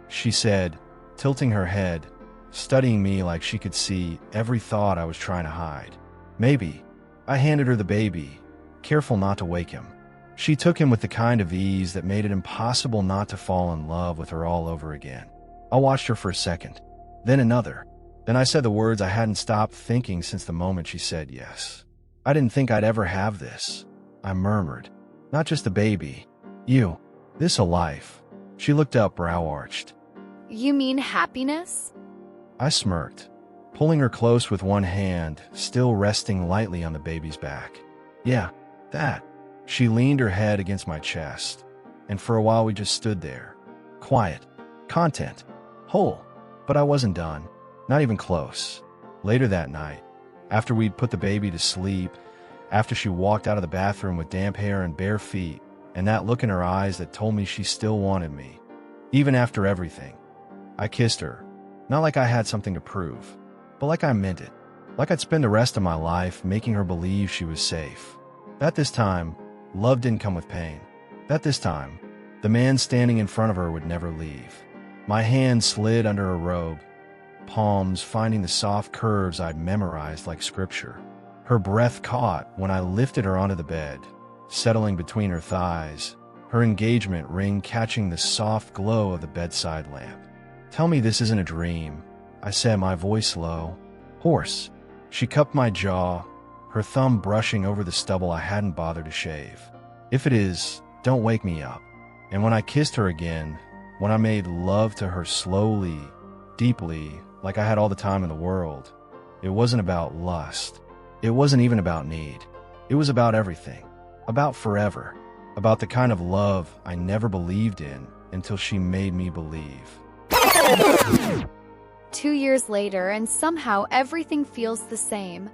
[SPEAKER 4] she said, tilting her head, studying me like she could see every thought I was trying to hide. Maybe. I handed her the baby, careful not to wake him. She took him with the kind of ease that made it impossible not to fall in love with her all over again. I watched her for a second, then another. Then I said the words I hadn't stopped thinking since the moment she said yes. "I didn't think I'd ever have this," I murmured. "Not just a baby. You. This a life." She looked up, brow arched.
[SPEAKER 2] "You mean happiness?"
[SPEAKER 4] I smirked, pulling her close with one hand, still resting lightly on the baby's back. "Yeah, that." She leaned her head against my chest, and for a while we just stood there, quiet, content, whole. But I wasn't done, not even close. Later that night, after we'd put the baby to sleep, after she walked out of the bathroom with damp hair and bare feet, and that look in her eyes that told me she still wanted me, even after everything, I kissed her, not like I had something to prove, but like I meant it, like I'd spend the rest of my life making her believe she was safe. That this time, love didn't come with pain. That this time, the man standing in front of her would never leave. My hand slid under her robe, palms finding the soft curves I'd memorized like scripture. Her breath caught when I lifted her onto the bed, settling between her thighs, her engagement ring catching the soft glow of the bedside lamp. "Tell me this isn't a dream," I said, my voice low, hoarse. She cupped my jaw, her thumb brushing over the stubble I hadn't bothered to shave. "If it is, don't wake me up." And when I kissed her again, when I made love to her slowly, deeply, like I had all the time in the world, it wasn't about lust. It wasn't even about need. It was about everything. About forever. About the kind of love I never believed in until she made me believe.
[SPEAKER 2] 2 years later, and somehow everything feels the same.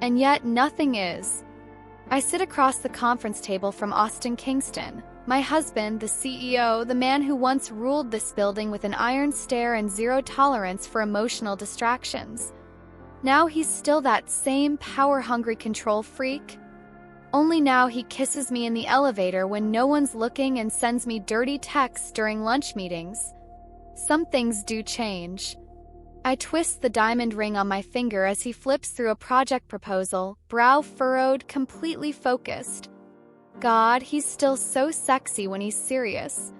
[SPEAKER 2] And yet nothing is. I sit across the conference table from Kingston. My husband, the CEO, the man who once ruled this building with an iron stare and zero tolerance for emotional distractions. Now he's still that same power-hungry control freak. Only now he kisses me in the elevator when no one's looking and sends me dirty texts during lunch meetings. Some things do change. I twist the diamond ring on my finger as he flips through a project proposal, brow furrowed, completely focused. God, he's still so sexy when he's serious.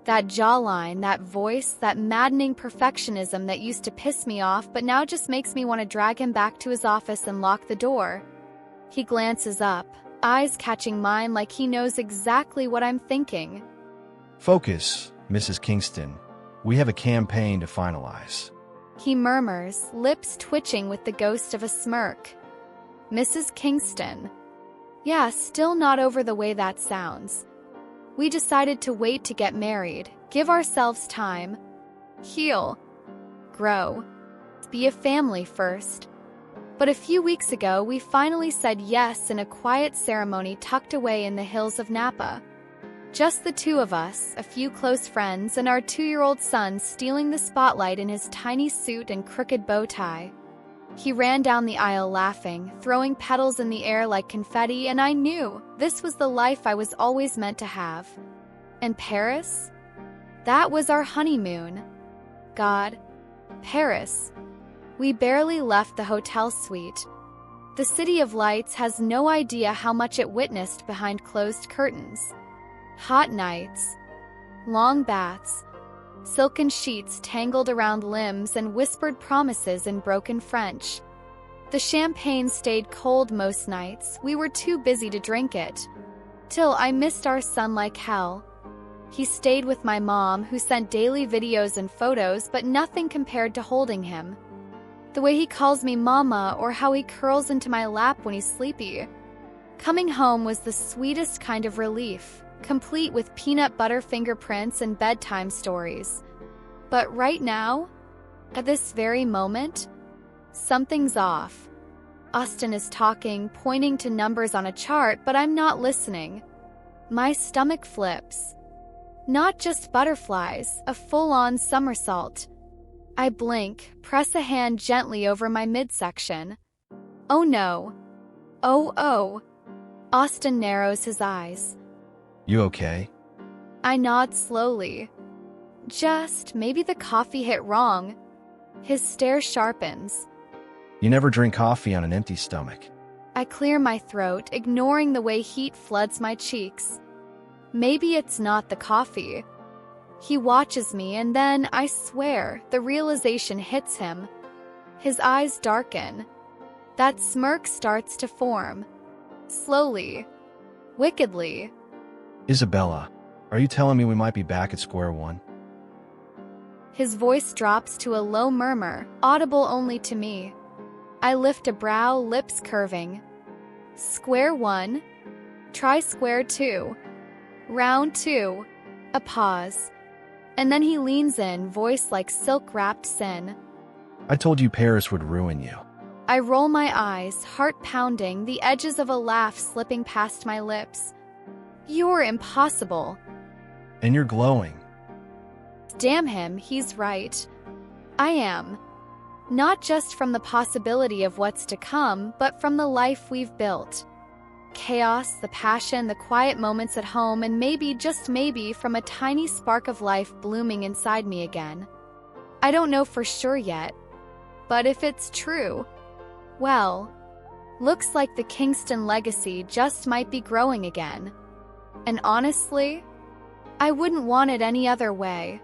[SPEAKER 2] That jawline, that voice, that maddening perfectionism that used to piss me off but now just makes me want to drag him back to his office and lock the door. He glances up, eyes catching mine like he knows exactly what I'm thinking.
[SPEAKER 4] Focus, Mrs. Kingston. We have a campaign to finalize.
[SPEAKER 2] He murmurs, lips twitching with the ghost of a smirk. Mrs. Kingston. Yeah, still not over the way that sounds. We decided to wait to get married, give ourselves time, heal, grow, be a family first. But a few weeks ago, we finally said yes in a quiet ceremony tucked away in the hills of Napa. Just the two of us, a few close friends, and our 2-year-old son stealing the spotlight in his tiny suit and crooked bow tie. He ran down the aisle laughing, throwing petals in the air like confetti, and I knew this was the life I was always meant to have. And Paris? That was our honeymoon. God. Paris. We barely left the hotel suite. The City of Lights has no idea how much it witnessed behind closed curtains. Hot nights. Long baths. Silken sheets tangled around limbs and whispered promises in broken French. The champagne stayed cold most nights. We were too busy to drink it. Till I missed our son like hell. He stayed with my mom, who sent daily videos and photos, but nothing compared to holding him. The way he calls me mama, or how he curls into my lap when he's sleepy. Coming home was the sweetest kind of relief, complete with peanut butter fingerprints and bedtime stories. But right now, at this very moment, something's off. Austin is talking, pointing to numbers on a chart, but I'm not listening. My stomach flips. Not just butterflies, a full-on somersault. I blink, press a hand gently over my midsection. Oh no. Oh. Austin narrows his eyes.
[SPEAKER 4] You okay?
[SPEAKER 2] I nod slowly. Just, maybe the coffee hit wrong. His stare sharpens.
[SPEAKER 4] You never drink coffee on an empty stomach.
[SPEAKER 2] I clear my throat, ignoring the way heat floods my cheeks. Maybe it's not the coffee. He watches me, and then, I swear, the realization hits him. His eyes darken. That smirk starts to form. Slowly. Wickedly.
[SPEAKER 4] Isabella, are you telling me we might be back at square one?
[SPEAKER 2] His voice drops to a low murmur, audible only to me. I lift a brow, lips curving. Square one? Try square two. Round two. A pause. And then he leans in, voice like silk-wrapped sin.
[SPEAKER 4] I told you Paris would ruin you.
[SPEAKER 2] I roll my eyes, heart pounding, the edges of a laugh slipping past my lips. You're impossible.
[SPEAKER 4] And you're glowing.
[SPEAKER 2] Damn him, he's right. I am. Not just from the possibility of what's to come, but from the life we've built. Chaos, the passion, the quiet moments at home, and maybe, just maybe, from a tiny spark of life blooming inside me again. I don't know for sure yet. But if it's true, well, looks like the Kingston legacy just might be growing again. And honestly, I wouldn't want it any other way.